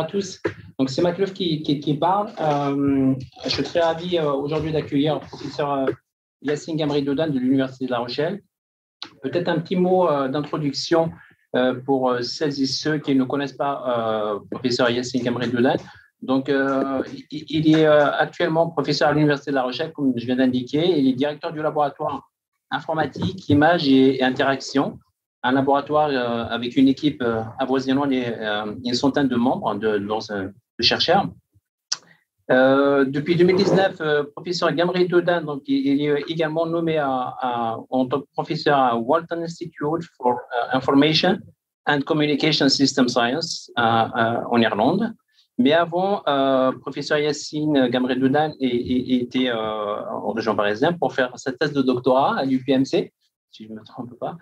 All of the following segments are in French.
tous. Donc, c'est Maclouf qui parle. Je suis très ravi aujourd'hui d'accueillir le professeur Yassine Gamri-Doudan de l'Université de La Rochelle. Peut-être un petit mot d'introduction pour celles et ceux qui ne connaissent pas professeur Yassine Gamri-Doudan. Donc, il est actuellement professeur à l'Université de La Rochelle, comme je viens d'indiquer. Il est directeur du laboratoire informatique, images et interaction, un laboratoire avec une équipe avoisinant une centaine de membres, de chercheurs. Depuis 2019, professeur Gamri-Doudan, donc il est également nommé en tant que professeur à Walton Institute for Information and Communication System Science en Irlande. Mais avant, professeur Yassine Gamri-Doudan était en région parisienne pour faire sa thèse de doctorat à l'UPMC, si je ne me trompe pas,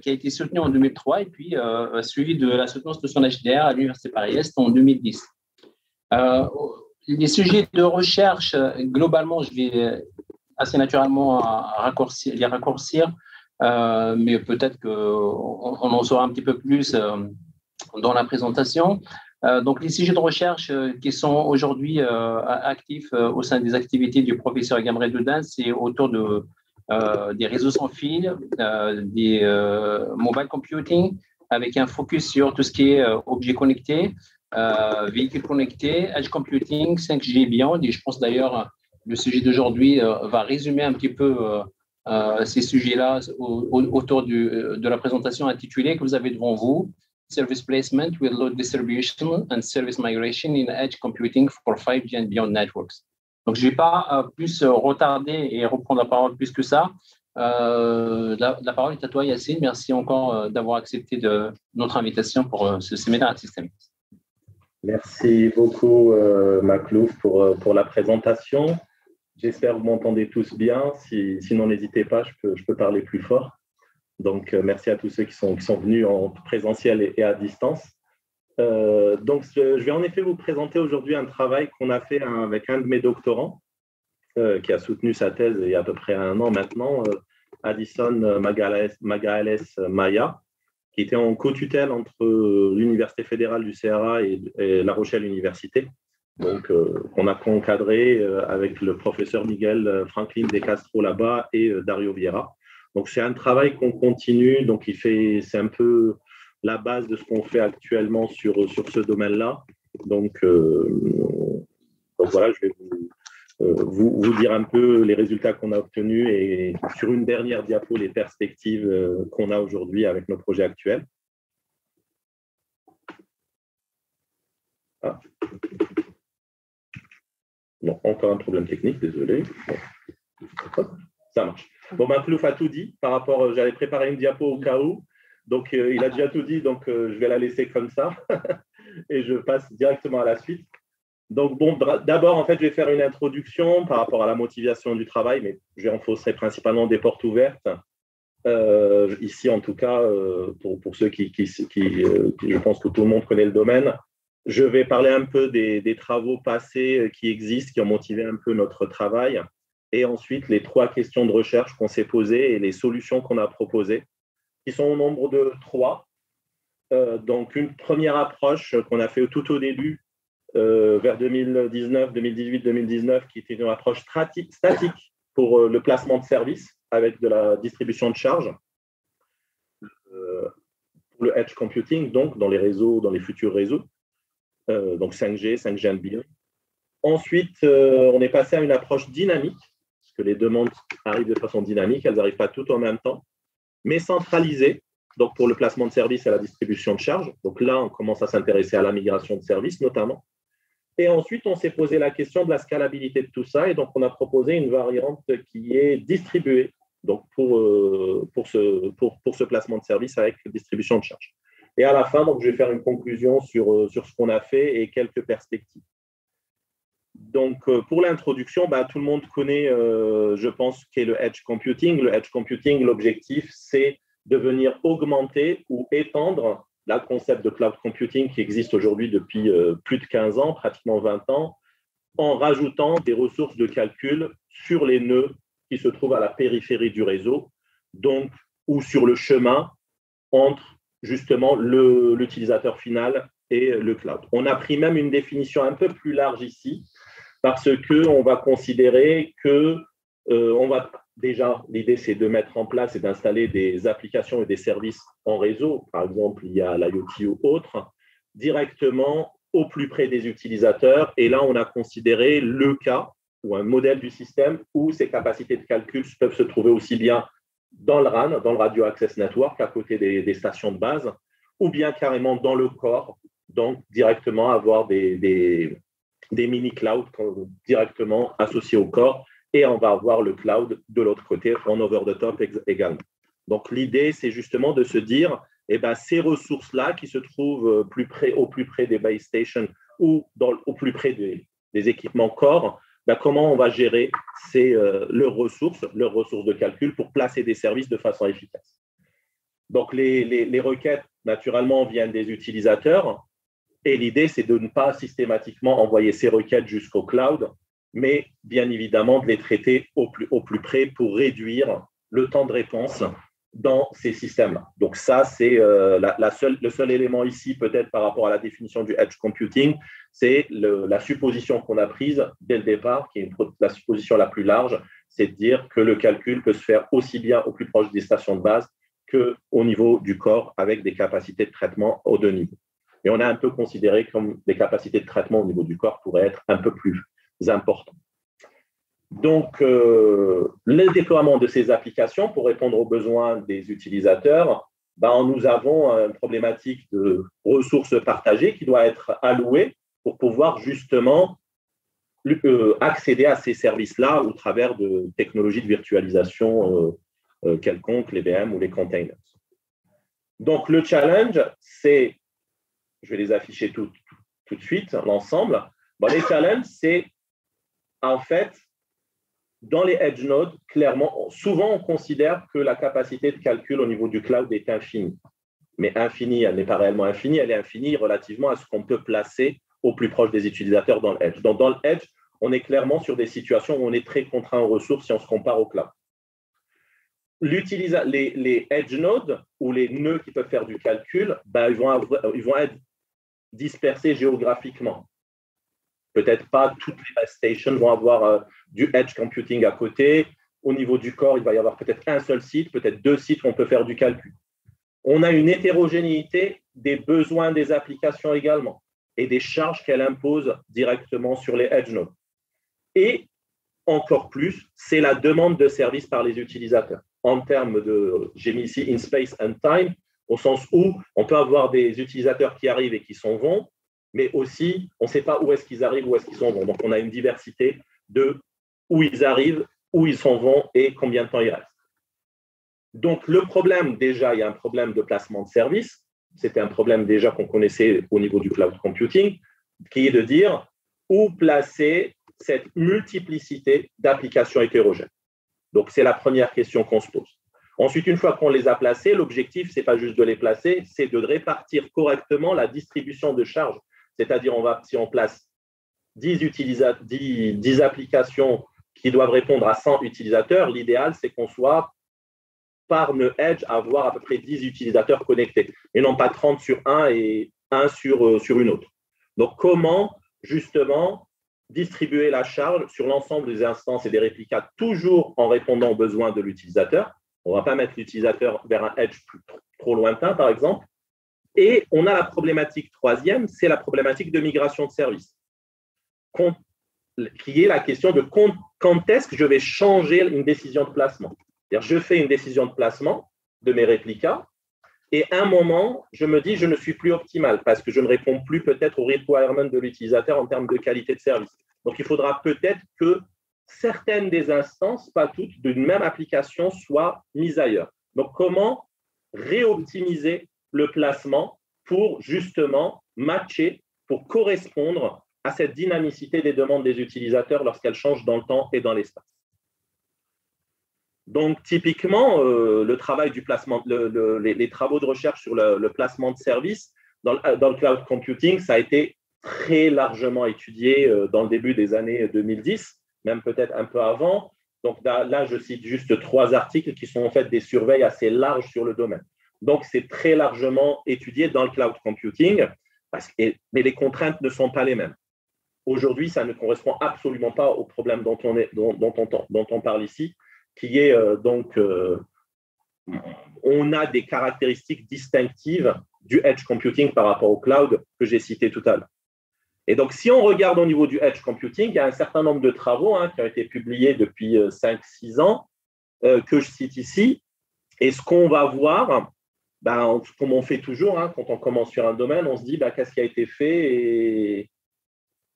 qui a été soutenue en 2003 et puis suivi de la soutenance de son HDR à l'Université Paris-Est en 2010. Les sujets de recherche, globalement, je vais assez naturellement les raccourcir, mais peut-être qu'on en saura un petit peu plus dans la présentation. Donc, les sujets de recherche qui sont aujourd'hui actifs au sein des activités du professeur Gamri-Doudan, c'est autour des réseaux sans fil, des mobile computing, avec un focus sur tout ce qui est objets connectés, véhicules connectés, edge computing, 5G Beyond. Et je pense d'ailleurs le sujet d'aujourd'hui va résumer un petit peu ces sujets-là autour de la présentation intitulée que vous avez devant vous. Service Placement with Load Distribution and Service Migration in Edge Computing for 5G and Beyond Networks. Donc, je ne vais pas plus retarder et reprendre la parole plus que ça. La parole est à toi, Yassine. Merci encore d'avoir accepté notre invitation pour ce séminaire à Système. Merci beaucoup, Maclouf, pour la présentation. J'espère que vous m'entendez tous bien. Sinon, n'hésitez pas, je peux parler plus fort. Donc, merci à tous ceux qui sont venus en présentiel et à distance. Donc, je vais en effet vous présenter aujourd'hui un travail qu'on a fait avec un de mes doctorants qui a soutenu sa thèse il y a à peu près 1 an maintenant, Addison Magalhães Maia, qui était en co-tutelle entre l'Université fédérale du Ceará et La Rochelle Université. Donc, on a encadré avec le professeur Miguel Franklin de Castro là-bas et Dario Vieira. Donc, c'est un travail qu'on continue. Donc, c'est un peu la base de ce qu'on fait actuellement sur ce domaine-là. Donc, voilà, je vais vous dire un peu les résultats qu'on a obtenus et sur une dernière diapo, les perspectives qu'on a aujourd'hui avec nos projets actuels. Ah. Non, encore un problème technique, désolé. Bon. Ça marche. Bon, Maclouf a tout dit par rapport, j'avais préparé une diapo au cas où, donc il a déjà tout dit, donc je vais la laisser comme ça et je passe directement à la suite. Donc, bon, d'abord, en fait, je vais faire une introduction par rapport à la motivation du travail, mais je enfoncerai principalement des portes ouvertes. Ici, en tout cas, pour ceux qui je pense que tout le monde connaît le domaine, je vais parler un peu des travaux passés qui existent, qui ont motivé un peu notre travail. Et ensuite, les 3 questions de recherche qu'on s'est posées et les solutions qu'on a proposées, qui sont au nombre de 3. Donc, une première approche qu'on a fait tout au début, vers 2019, 2018, 2019, qui était une approche statique pour le placement de services avec de la distribution de charges. Pour le edge computing, donc dans les réseaux, dans les futurs réseaux, donc 5G and beyond. Ensuite, on est passé à une approche dynamique, parce que les demandes arrivent de façon dynamique, elles n'arrivent pas toutes en même temps, mais centralisées, donc pour le placement de services et la distribution de charges. Donc là, on commence à s'intéresser à la migration de services notamment. Et ensuite, on s'est posé la question de la scalabilité de tout ça, et donc on a proposé une variante qui est distribuée, donc pour ce placement de services avec distribution de charges. Et à la fin, donc, je vais faire une conclusion sur ce qu'on a fait et quelques perspectives. Donc, pour l'introduction, tout le monde connaît, je pense, qu'est le edge computing. Le edge computing, l'objectif, c'est de venir augmenter ou étendre le concept de cloud computing qui existe aujourd'hui depuis plus de 15 ans, pratiquement 20 ans, en rajoutant des ressources de calcul sur les nœuds qui se trouvent à la périphérie du réseau, donc, ou sur le chemin entre justement l'utilisateur final et le cloud. On a pris même une définition un peu plus large ici, parce qu'on va considérer que déjà, l'idée, c'est de mettre en place et d'installer des applications et des services en réseau, par exemple, il y a l'IoT ou autre, directement au plus près des utilisateurs. Et là, on a considéré le cas ou un modèle du système où ces capacités de calcul peuvent se trouver aussi bien dans le RAN, dans le Radio Access Network, à côté des stations de base, ou bien carrément dans le corps, donc directement avoir des mini-clouds directement associés au corps, et on va avoir le cloud de l'autre côté, en over-the-top également. Donc, l'idée, c'est justement de se dire, ces ressources-là qui se trouvent au plus près des base stations ou au plus près des équipements corps, comment on va gérer leurs ressources de calcul pour placer des services de façon efficace. Donc, les requêtes, naturellement, viennent des utilisateurs, et l'idée, c'est de ne pas systématiquement envoyer ces requêtes jusqu'au cloud, mais bien évidemment de les traiter au plus près pour réduire le temps de réponse dans ces systèmes-là. Donc ça, c'est le seul élément ici, peut-être par rapport à la définition du edge computing, c'est la supposition qu'on a prise dès le départ, qui est la supposition la plus large, c'est de dire que le calcul peut se faire aussi bien au plus proche des stations de base qu'au niveau du corps, avec des capacités de traitement aux deux niveaux. Et on a un peu considéré comme des capacités de traitement au niveau du corps pourraient être un peu plus importantes. Donc, le déploiement de ces applications pour répondre aux besoins des utilisateurs, nous avons une problématique de ressources partagées qui doit être allouée pour pouvoir justement accéder à ces services-là au travers de technologies de virtualisation quelconques, les VM ou les containers. Donc, le challenge, c'est, je vais les afficher tout de suite, l'ensemble. Les challenges, c'est en fait, dans les edge nodes, clairement, souvent on considère que la capacité de calcul au niveau du cloud est infinie. Mais infinie, elle n'est pas réellement infinie, elle est infinie relativement à ce qu'on peut placer au plus proche des utilisateurs dans le edge. Donc, dans le edge, on est clairement sur des situations où on est très contraint aux ressources si on se compare au cloud. Les edge nodes ou les nœuds qui peuvent faire du calcul, ils vont être dispersés géographiquement. Peut-être pas toutes les base stations vont avoir du edge computing à côté. Au niveau du corps, il va y avoir peut-être un seul site, peut-être deux sites où on peut faire du calcul. On a une hétérogénéité des besoins des applications également et des charges qu'elles imposent directement sur les edge nodes. Et encore plus, c'est la demande de services par les utilisateurs. En termes de, j'ai mis ici in space and time, au sens où on peut avoir des utilisateurs qui arrivent et qui s'en vont, mais aussi, on ne sait pas où est-ce qu'ils arrivent, où est-ce qu'ils s'en vont. Donc, on a une diversité de où ils arrivent, où ils s'en vont et combien de temps ils restent. Donc, le problème, déjà, il y a un problème de placement de services. C'était un problème déjà qu'on connaissait au niveau du cloud computing, qui est de dire où placer cette multiplicité d'applications hétérogènes. Donc, c'est la première question qu'on se pose. Ensuite, une fois qu'on les a placées, l'objectif, ce n'est pas juste de les placer, c'est de répartir correctement la distribution de charges. C'est-à-dire, si on place 10 applications qui doivent répondre à 100 utilisateurs, l'idéal, c'est qu'on soit par nœud edge avoir à peu près 10 utilisateurs connectés, et non pas 30 sur un et 1 sur une autre. Donc, comment, justement, distribuer la charge sur l'ensemble des instances et des réplicas, toujours en répondant aux besoins de l'utilisateur. On ne va pas mettre l'utilisateur vers un edge trop lointain, par exemple. Et on a la problématique troisième, c'est la problématique de migration de services, qui est la question de quand est-ce que je vais changer une décision de placement. C'est-à-dire, je fais une décision de placement de mes réplicas, et à un moment, je me dis je ne suis plus optimal parce que je ne réponds plus peut-être aux requirements de l'utilisateur en termes de qualité de service. Donc, il faudra peut-être que certaines des instances, pas toutes, d'une même application soient mises ailleurs. Donc, comment réoptimiser le placement pour justement matcher, pour correspondre à cette dynamicité des demandes des utilisateurs lorsqu'elles changent dans le temps et dans l'espace. Donc, typiquement, le travail du placement, les travaux de recherche sur le placement de services dans le cloud computing, ça a été très largement étudié dans le début des années 2010, même peut-être un peu avant. Donc là, je cite juste 3 articles qui sont en fait des surveilles assez larges sur le domaine. Donc, c'est très largement étudié dans le cloud computing. Mais les contraintes ne sont pas les mêmes. Aujourd'hui, ça ne correspond absolument pas au problème dont on parle ici, qui est on a des caractéristiques distinctives du edge computing par rapport au cloud que j'ai cité tout à l'heure. Et donc, si on regarde au niveau du edge computing, il y a un certain nombre de travaux qui ont été publiés depuis 5-6 ans que je cite ici. Et ce qu'on va voir, comme on fait toujours, quand on commence sur un domaine, on se dit qu'est-ce qui a été fait et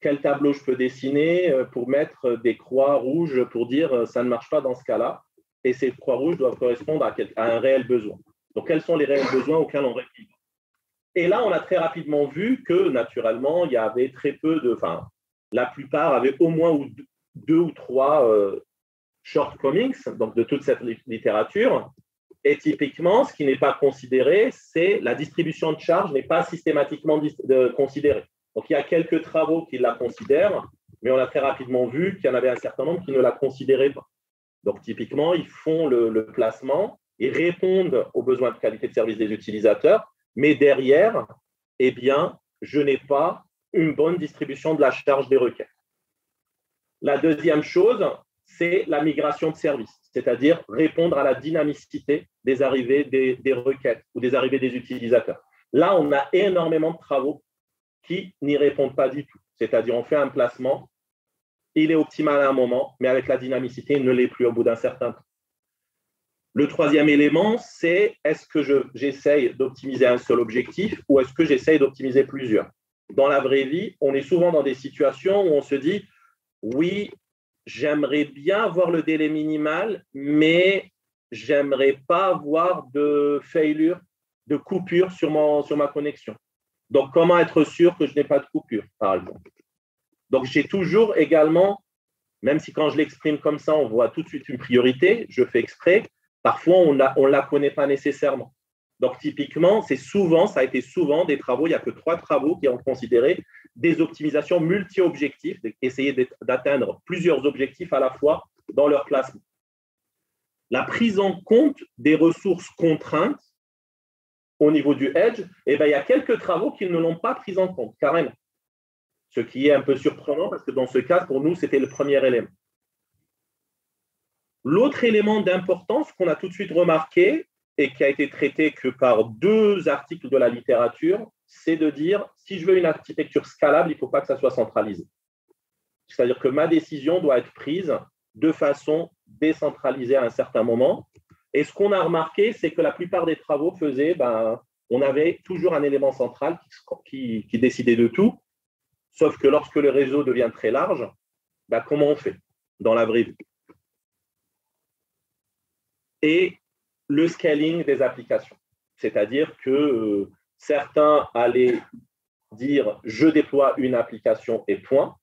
quel tableau je peux dessiner pour mettre des croix rouges pour dire ça ne marche pas dans ce cas-là. Et ces croix rouges doivent correspondre à un réel besoin. Donc, quels sont les réels besoins auxquels on répond? Et là, on a très rapidement vu que, naturellement, il y avait très peu la plupart avaient au moins 2 ou 3 shortcomings, donc de toute cette littérature. Et typiquement, ce qui n'est pas considéré, c'est la distribution de charge n'est pas systématiquement considérée. Donc, il y a quelques travaux qui la considèrent, mais on a très rapidement vu qu'il y en avait un certain nombre qui ne la considéraient pas. Donc, typiquement, ils font le placement, ils répondent aux besoins de qualité de service des utilisateurs, mais derrière, je n'ai pas une bonne distribution de la charge des requêtes. La deuxième chose, c'est la migration de services, c'est-à-dire répondre à la dynamicité des arrivées des requêtes ou des arrivées des utilisateurs. Là, on a énormément de travaux qui n'y répondent pas du tout. C'est-à-dire, on fait un placement, il est optimal à un moment, mais avec la dynamicité, il ne l'est plus au bout d'un certain temps. Le troisième élément, c'est est-ce que j'essaye d'optimiser un seul objectif ou est-ce que j'essaye d'optimiser plusieurs? Dans la vraie vie, on est souvent dans des situations où on se dit oui, j'aimerais bien avoir le délai minimal, mais j'aimerais pas avoir de failure, de coupure sur ma connexion. Donc, comment être sûr que je n'ai pas de coupure, par exemple? Donc, j'ai toujours également, même si quand je l'exprime comme ça, on voit tout de suite une priorité, je fais exprès, parfois on ne la connaît pas nécessairement. Donc, typiquement, ça a été souvent des travaux, il n'y a que 3 travaux qui ont considéré des optimisations multi-objectifs, essayer d'atteindre plusieurs objectifs à la fois dans leur placement. La prise en compte des ressources contraintes au niveau du edge, il y a quelques travaux qui ne l'ont pas prise en compte, carrément. Ce qui est un peu surprenant parce que dans ce cas, pour nous, c'était le premier élément. L'autre élément d'importance qu'on a tout de suite remarqué et qui a été traité que par 2 articles de la littérature, c'est de dire si je veux une architecture scalable, il ne faut pas que ça soit centralisé. C'est-à-dire que ma décision doit être prise de façon décentralisée à un certain moment. Et ce qu'on a remarqué, c'est que la plupart des travaux faisaient, on avait toujours un élément central qui décidait de tout, sauf que lorsque le réseau devient très large, comment on fait dans la vraie vie? Et le scaling des applications. C'est-à-dire que certains allaient dire je déploie une application et point,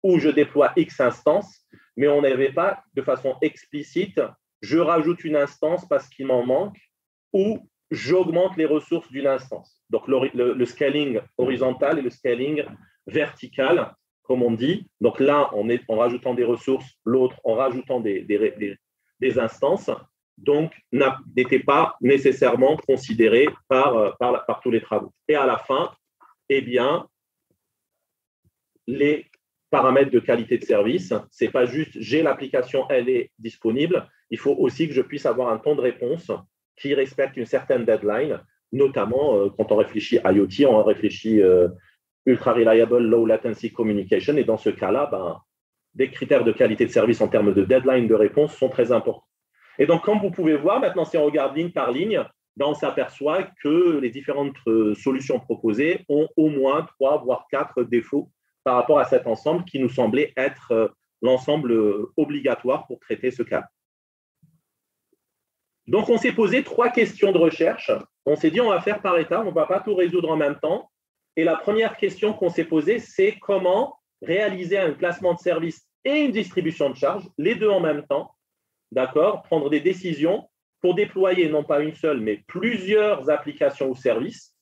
ou je déploie X instances, mais on n'avait pas de façon explicite je rajoute une instance parce qu'il m'en manque, ou j'augmente les ressources d'une instance. Donc le scaling horizontal et le scaling vertical, comme on dit. Donc là, en rajoutant des ressources, l'autre en rajoutant des instances. Donc, n'était pas nécessairement considéré par tous les travaux. Et à la fin, les paramètres de qualité de service, ce n'est pas juste j'ai l'application, elle est disponible. Il faut aussi que je puisse avoir un temps de réponse qui respecte une certaine deadline, notamment quand on réfléchit IoT, on réfléchit Ultra Reliable Low Latency Communication. Et dans ce cas-là, des critères de qualité de service en termes de deadline de réponse sont très importants. Et donc, comme vous pouvez voir, maintenant, si on regarde ligne par ligne, on s'aperçoit que les différentes solutions proposées ont au moins 3, voire 4 défauts par rapport à cet ensemble qui nous semblait être l'ensemble obligatoire pour traiter ce cas. Donc, on s'est posé 3 questions de recherche. On s'est dit, on va faire par étapes, on ne va pas tout résoudre en même temps. Et la première question qu'on s'est posée, c'est comment réaliser un placement de service et une distribution de charge, les deux en même temps. D'accord, prendre des décisions pour déployer non pas une seule, mais plusieurs applications ou services,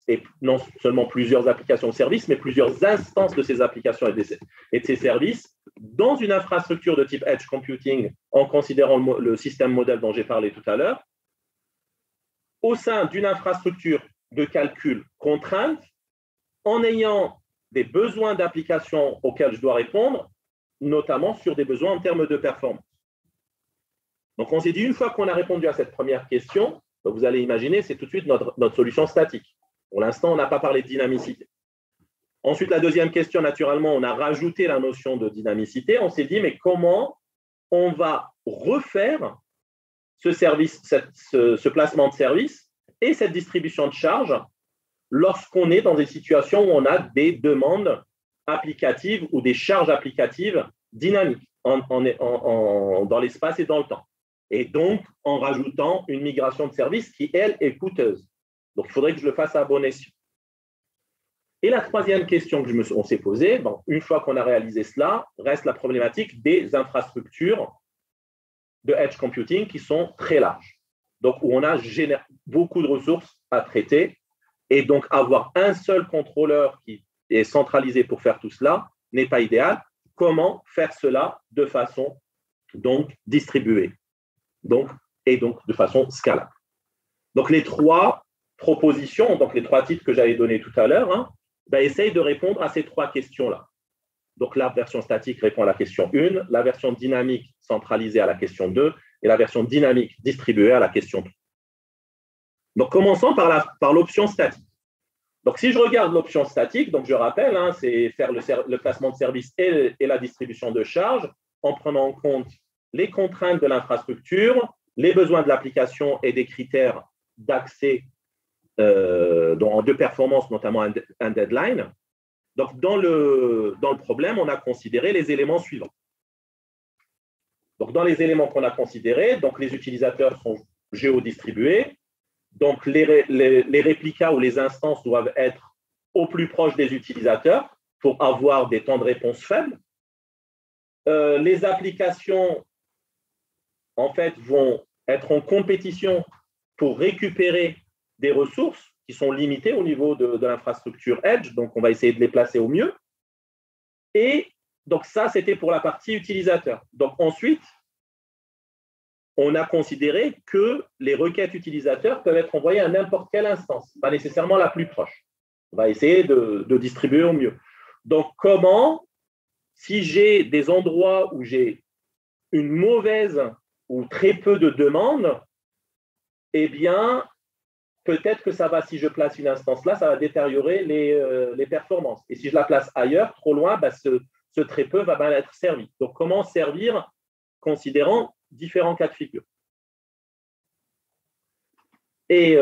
et non seulement plusieurs applications ou services, mais plusieurs instances de ces applications et de ces services dans une infrastructure de type Edge Computing, en considérant le système modèle dont j'ai parlé tout à l'heure, au sein d'une infrastructure de calcul contrainte, en ayant des besoins d'application auxquels je dois répondre, notamment sur des besoins en termes de performance. Donc, on s'est dit, une fois qu'on a répondu à cette première question, vous allez imaginer, c'est tout de suite notre solution statique. Pour l'instant, on n'a pas parlé de dynamicité. Ensuite, la deuxième question, naturellement, on a rajouté la notion de dynamicité. On s'est dit, mais comment on va refaire ce service, ce placement de service et cette distribution de charges lorsqu'on est dans des situations où on a des demandes applicatives ou des charges applicatives dynamiques dans l'espace et dans le temps. Et donc, en rajoutant une migration de service qui, elle, est coûteuse. Donc, il faudrait que je le fasse à bon escient. Et la troisième question qu'on s'est posée, une fois qu'on a réalisé cela, reste la problématique des infrastructures de edge computing qui sont très larges. Donc, où on a beaucoup de ressources à traiter. Et donc, avoir un seul contrôleur qui est centralisé pour faire tout cela n'est pas idéal. Comment faire cela de façon donc distribuée et donc de façon scalable. Donc, les trois propositions, donc les trois titres que j'avais donnés tout à l'heure, essayent de répondre à ces trois questions-là. Donc, la version statique répond à la question 1, la version dynamique centralisée à la question 2 et la version dynamique distribuée à la question 3. Donc, commençons par l'option statique. Donc, si je regarde l'option statique, donc je rappelle, c'est faire le placement de service et la distribution de charges en prenant en compte les contraintes de l'infrastructure, les besoins de l'application et des critères d'accès de performance, notamment un deadline. Donc, dans le problème, on a considéré les éléments suivants. Donc, dans les éléments qu'on a considérés, donc les utilisateurs sont géodistribués. Donc, les réplicas ou les instances doivent être au plus proche des utilisateurs pour avoir des temps de réponse faibles. Les applications, en fait, vont être en compétition pour récupérer des ressources qui sont limitées au niveau de l'infrastructure Edge. Donc, on va essayer de les placer au mieux. Et donc, ça, c'était pour la partie utilisateur. Donc, ensuite, on a considéré que les requêtes utilisateurs peuvent être envoyées à n'importe quelle instance, pas nécessairement la plus proche. On va essayer de distribuer au mieux. Donc, comment, si j'ai des endroits où j'ai une mauvaise ou très peu de demandes, eh bien, peut-être que ça va, si je place une instance là, ça va détériorer les performances. Et si je la place ailleurs, trop loin, ce très peu va mal être servi. Donc, comment servir considérant différents cas de figure. Et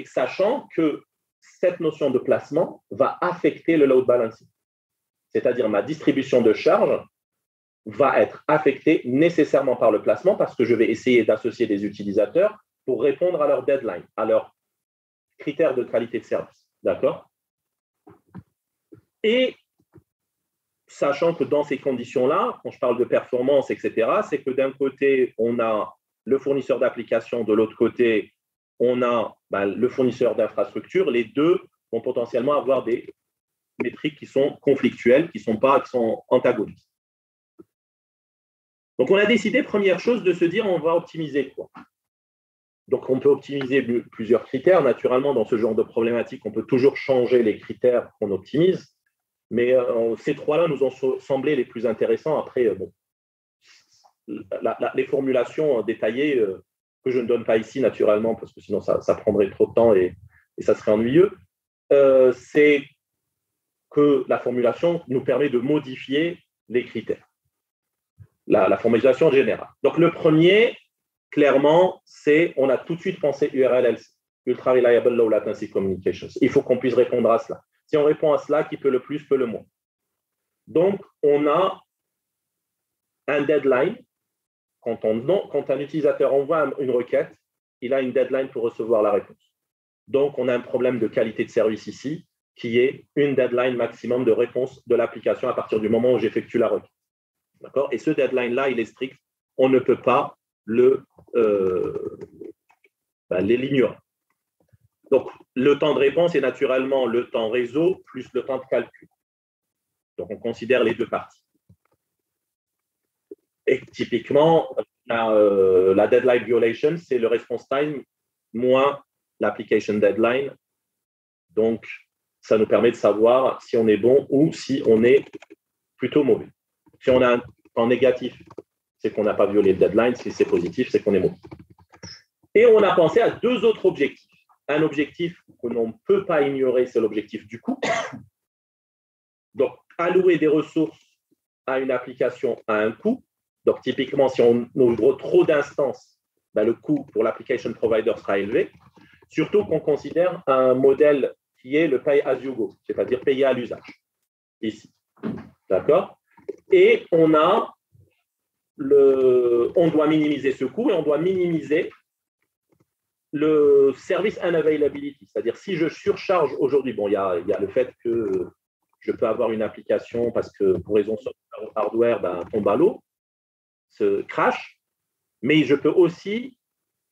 sachant que cette notion de placement va affecter le load balancing, c'est-à-dire ma distribution de charge va être affectée nécessairement par le placement parce que je vais essayer d'associer des utilisateurs pour répondre à leurs deadlines, à leurs critères de qualité de service. D'accord? Et sachant que dans ces conditions-là, quand je parle de performance, etc., c'est que d'un côté, on a le fournisseur d'application, de l'autre côté, on a le fournisseur d'infrastructure. Les deux vont potentiellement avoir des métriques qui sont conflictuelles, qui sont antagonistes. Donc, on a décidé, première chose, de se dire on va optimiser quoi. Donc, on peut optimiser plusieurs critères. Naturellement, dans ce genre de problématique, on peut toujours changer les critères qu'on optimise. Mais ces trois-là nous ont semblé les plus intéressants. Après, les formulations détaillées que je ne donne pas ici, naturellement, parce que sinon, ça prendrait trop de temps et ça serait ennuyeux, c'est que la formulation nous permet de modifier les critères. La formulation générale. Donc, le premier, clairement, c'est on a tout de suite pensé URLLC, Ultra Reliable Low Latency Communications. Il faut qu'on puisse répondre à cela. Si on répond à cela, qui peut le plus, peut le moins. Donc, on a un deadline. Quand un utilisateur envoie une requête, il a une deadline pour recevoir la réponse. Donc, on a un problème de qualité de service ici, qui est une deadline maximum de réponse de l'application à partir du moment où j'effectue la requête. D'accord ? Et ce deadline-là, il est strict. On ne peut pas l'ignorer. Donc, le temps de réponse est naturellement le temps réseau plus le temps de calcul. Donc, on considère les deux parties. Et typiquement, la deadline violation, c'est le response time moins l'application deadline Donc, ça nous permet de savoir si on est bon ou si on est plutôt mauvais. Si on a un temps négatif, c'est qu'on n'a pas violé le deadline. Si c'est positif, c'est qu'on est mauvais. Et on a pensé à deux autres objectifs. Un objectif que l'on ne peut pas ignorer, c'est l'objectif du coût. Donc, allouer des ressources à une application à un coût. Donc, typiquement, si on ouvre trop d'instances, le coût pour l'application provider sera élevé. Surtout qu'on considère un modèle qui est le pay as you go, c'est-à-dire payer à l'usage, ici. D'accord? Et on doit minimiser ce coût et on doit minimiser le service unavailability, c'est-à-dire si je surcharge aujourd'hui, il y a le fait que je peux avoir une application parce que pour raison software ou hardware, tombe à l'eau, se crash, mais je peux aussi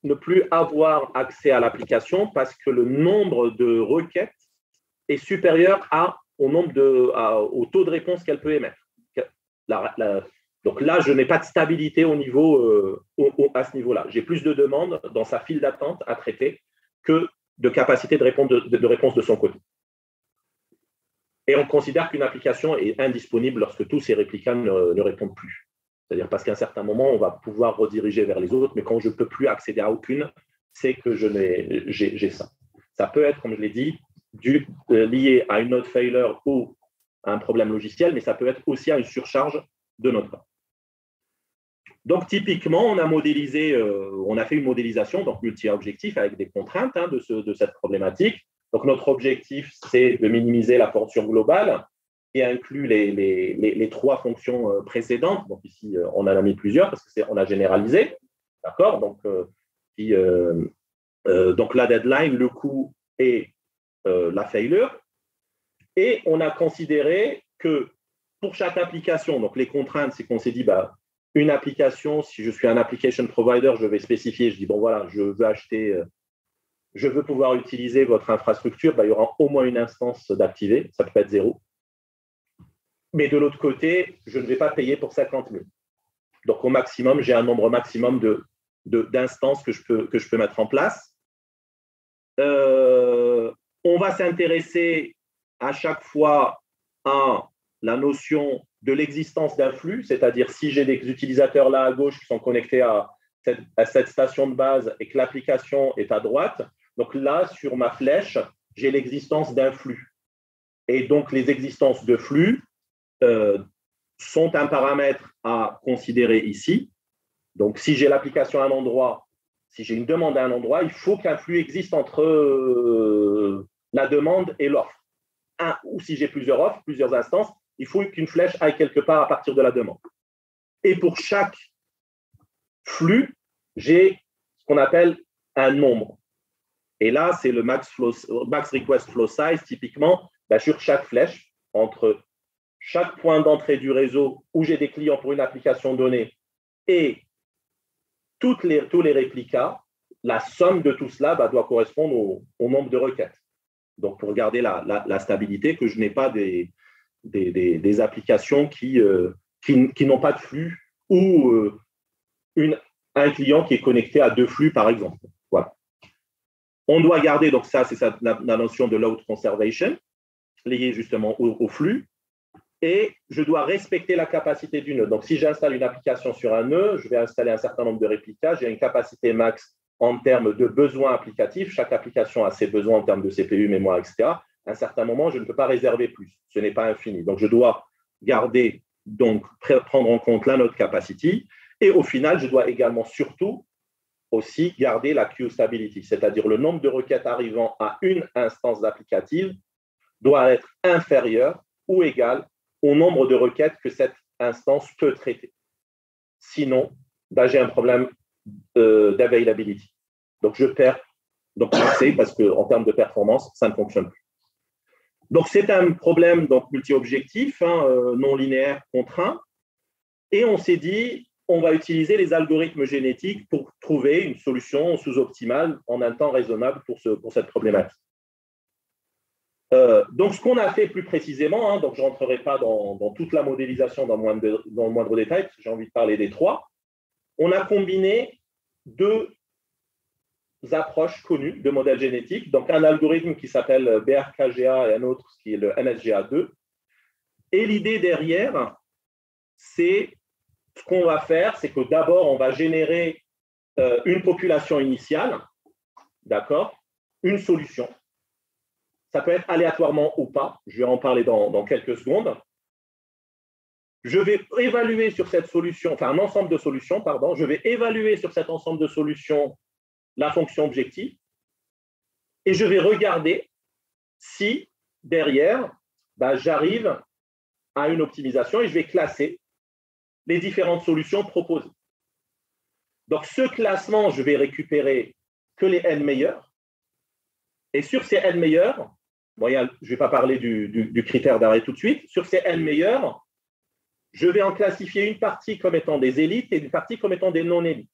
ne plus avoir accès à l'application parce que le nombre de requêtes est supérieur au taux de réponse qu'elle peut émettre. Donc là, je n'ai pas de stabilité à ce niveau-là. J'ai plus de demandes dans sa file d'attente à traiter que de capacité de réponse de son côté. Et on considère qu'une application est indisponible lorsque tous ces réplicants ne répondent plus. C'est-à-dire parce qu'à un certain moment, on va pouvoir rediriger vers les autres, mais quand je ne peux plus accéder à aucune, c'est que j'ai ça. Ça peut être, comme je l'ai dit, lié à une node failure ou à un problème logiciel, mais ça peut être aussi à une surcharge de notre part. Donc, typiquement, on a fait une modélisation, donc multi-objectif avec des contraintes de cette problématique. Donc, notre objectif, c'est de minimiser la portion globale qui inclut les trois fonctions précédentes. Donc, ici, on en a mis plusieurs parce qu'on a généralisé. D'accord? Donc, la deadline, le coût et la failure. Et on a considéré que pour chaque application, donc les contraintes, c'est qu'on s'est dit, une application, si je suis un application provider, je vais spécifier, je dis, je veux pouvoir utiliser votre infrastructure, il y aura au moins une instance d'activer, ça peut être 0. Mais de l'autre côté, je ne vais pas payer pour 50 000. Donc, au maximum, j'ai un nombre maximum d'instances que je peux mettre en place. On va s'intéresser à chaque fois à la notion de l'existence d'un flux, c'est-à-dire si j'ai des utilisateurs là à gauche qui sont connectés à cette station de base et que l'application est à droite, donc là, sur ma flèche, j'ai l'existence d'un flux. Et donc, les existences de flux sont un paramètre à considérer ici. Donc, si j'ai l'application à un endroit, si j'ai une demande à un endroit, il faut qu'un flux existe entre la demande et l'offre. Ou si j'ai plusieurs offres, plusieurs instances, il faut qu'une flèche aille quelque part à partir de la demande. Et pour chaque flux, j'ai ce qu'on appelle un nombre. Et là, c'est le max request flow size, typiquement, sur chaque flèche, entre chaque point d'entrée du réseau où j'ai des clients pour une application donnée et tous les réplicas, la somme de tout cela doit correspondre au nombre de requêtes. Donc, pour garder la stabilité, que je n'ai pas des applications qui n'ont pas de flux ou un client qui est connecté à 2 flux, par exemple. Voilà. On doit garder, donc ça, c'est la notion de load conservation, liée justement au flux. Et je dois respecter la capacité du nœud. Donc, si j'installe une application sur un nœud, je vais installer un certain nombre de réplicas. J'ai une capacité max en termes de besoins applicatifs. Chaque application a ses besoins en termes de CPU, mémoire, etc. À un certain moment, je ne peux pas réserver plus. Ce n'est pas infini. Donc, je dois prendre en compte la node capacity. Et au final, je dois également surtout aussi garder la queue stability, c'est-à-dire le nombre de requêtes arrivant à une instance d'applicative doit être inférieur ou égal au nombre de requêtes que cette instance peut traiter. Sinon, j'ai un problème d'availability. Donc, je perds l'accès parce qu'en termes de performance, ça ne fonctionne plus. Donc, c'est un problème multi-objectif, non linéaire, contraint. Et on s'est dit, on va utiliser les algorithmes génétiques pour trouver une solution sous-optimale en un temps raisonnable pour cette problématique. Donc, ce qu'on a fait plus précisément, donc je ne rentrerai pas dans toute la modélisation dans le moindre détail, parce que j'ai envie de parler des 3. On a combiné 2 approches connues de modèles génétiques. Donc, un algorithme qui s'appelle BRKGA et un autre qui est le NSGA2. Et l'idée derrière, c'est ce qu'on va faire, c'est que d'abord, on va générer une population initiale, d'accord, une solution. Ça peut être aléatoirement ou pas, je vais en parler dans quelques secondes. Je vais évaluer sur cette solution, enfin un ensemble de solutions, pardon, je vais évaluer sur cet ensemble de solutions la fonction objective et je vais regarder si derrière, j'arrive à une optimisation et je vais classer les différentes solutions proposées. Donc, ce classement, je vais récupérer que les N meilleurs. Et sur ces N meilleurs, bon, je ne vais pas parler du critère d'arrêt tout de suite, sur ces N meilleurs, je vais en classifier une partie comme étant des élites et une partie comme étant des non-élites.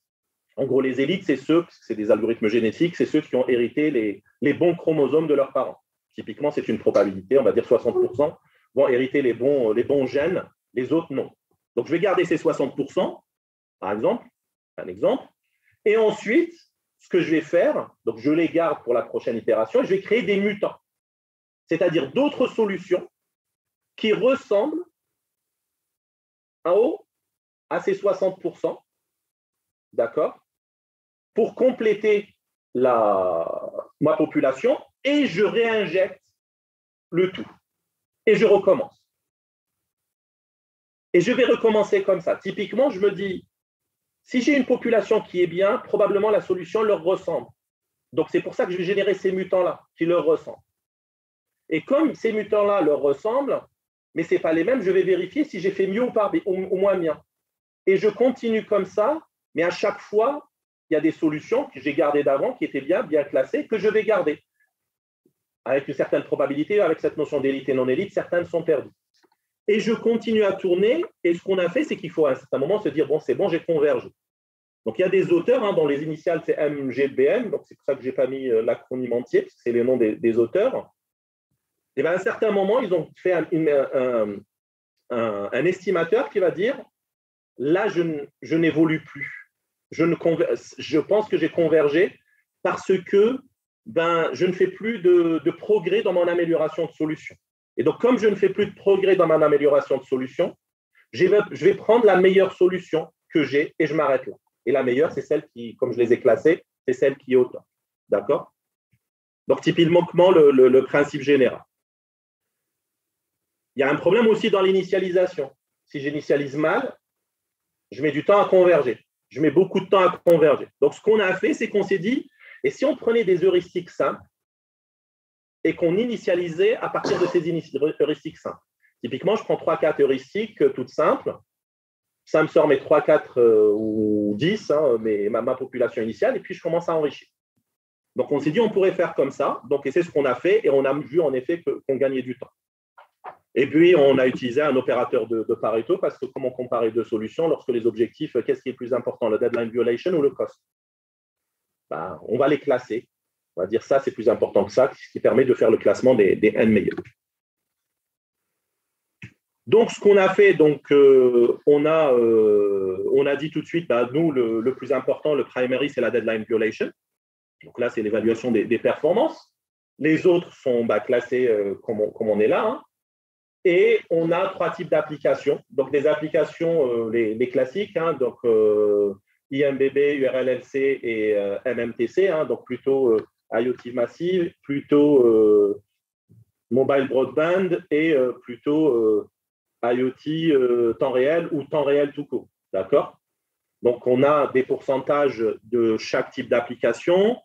En gros, les élites, c'est ceux, c'est des algorithmes génétiques, c'est ceux qui ont hérité les bons chromosomes de leurs parents. Typiquement, c'est une probabilité, on va dire 60% vont hériter les bons gènes, les autres non. Donc, je vais garder ces 60%, par exemple, un exemple, et ensuite, ce que je vais faire, donc je les garde pour la prochaine itération, et je vais créer des mutants, c'est-à-dire d'autres solutions qui ressemblent à ces 60%, d'accord, pour compléter ma population, et je réinjecte le tout. Et je recommence. Et je vais recommencer comme ça. Typiquement, je me dis, si j'ai une population qui est bien, probablement la solution leur ressemble. Donc, c'est pour ça que je vais générer ces mutants-là qui leur ressemblent. Et comme ces mutants-là leur ressemblent, mais ce n'est pas les mêmes, je vais vérifier si j'ai fait mieux ou moins bien. Et je continue comme ça, mais à chaque fois, il y a des solutions que j'ai gardées d'avant, qui étaient bien classées, que je vais garder. Avec une certaine probabilité, avec cette notion d'élite et non-élite, certaines sont perdues. Et je continue à tourner, et ce qu'on a fait, c'est qu'il faut à un certain moment se dire, bon, c'est bon, j'ai convergé. Donc, il y a des auteurs, dans les initiales, c'est MGBM, donc c'est pour ça que je n'ai pas mis l'acronyme entier, parce que c'est les noms des auteurs. Et bien, à un certain moment, ils ont fait un estimateur qui va dire, là, je n'évolue plus. Je pense que j'ai convergé parce que je ne fais plus de progrès dans mon amélioration de solution. Et donc, comme je ne fais plus de progrès dans mon amélioration de solution, je vais prendre la meilleure solution que j'ai et je m'arrête là. Et la meilleure, c'est celle qui, comme je les ai classées, c'est celle qui est au top. D'accord? Donc, typiquement, le principe général. Il y a un problème aussi dans l'initialisation. Si j'initialise mal, je mets du temps à converger. Je mets beaucoup de temps à converger. Donc, ce qu'on a fait, c'est qu'on s'est dit, et si on prenait des heuristiques simples et qu'on initialisait à partir de ces heuristiques simples. Typiquement, je prends 3-4 heuristiques toutes simples. Ça me sort mes 3, 4 ou 10, ma population initiale, et puis je commence à enrichir. Donc, on s'est dit, on pourrait faire comme ça. Donc, et c'est ce qu'on a fait, et on a vu en effet qu'on gagnait du temps. Et puis, on a utilisé un opérateur de Pareto, parce que comment comparer deux solutions lorsque les objectifs, qu'est-ce qui est le plus important, le deadline violation ou le cost? On va les classer. On va dire ça, c'est plus important que ça, ce qui permet de faire le classement des N meilleurs. Donc, ce qu'on a fait, on a dit tout de suite, nous, le plus important, le primary, c'est la deadline violation. Donc là, c'est l'évaluation des performances. Les autres sont classés comme on est là. Et on a 3 types d'applications. Donc, des applications, les classiques, donc IMBB, URLLC et MMTC, donc plutôt IoT massive, plutôt mobile broadband et plutôt IoT temps réel ou temps réel tout court. D'accord? Donc, on a des pourcentages de chaque type d'application.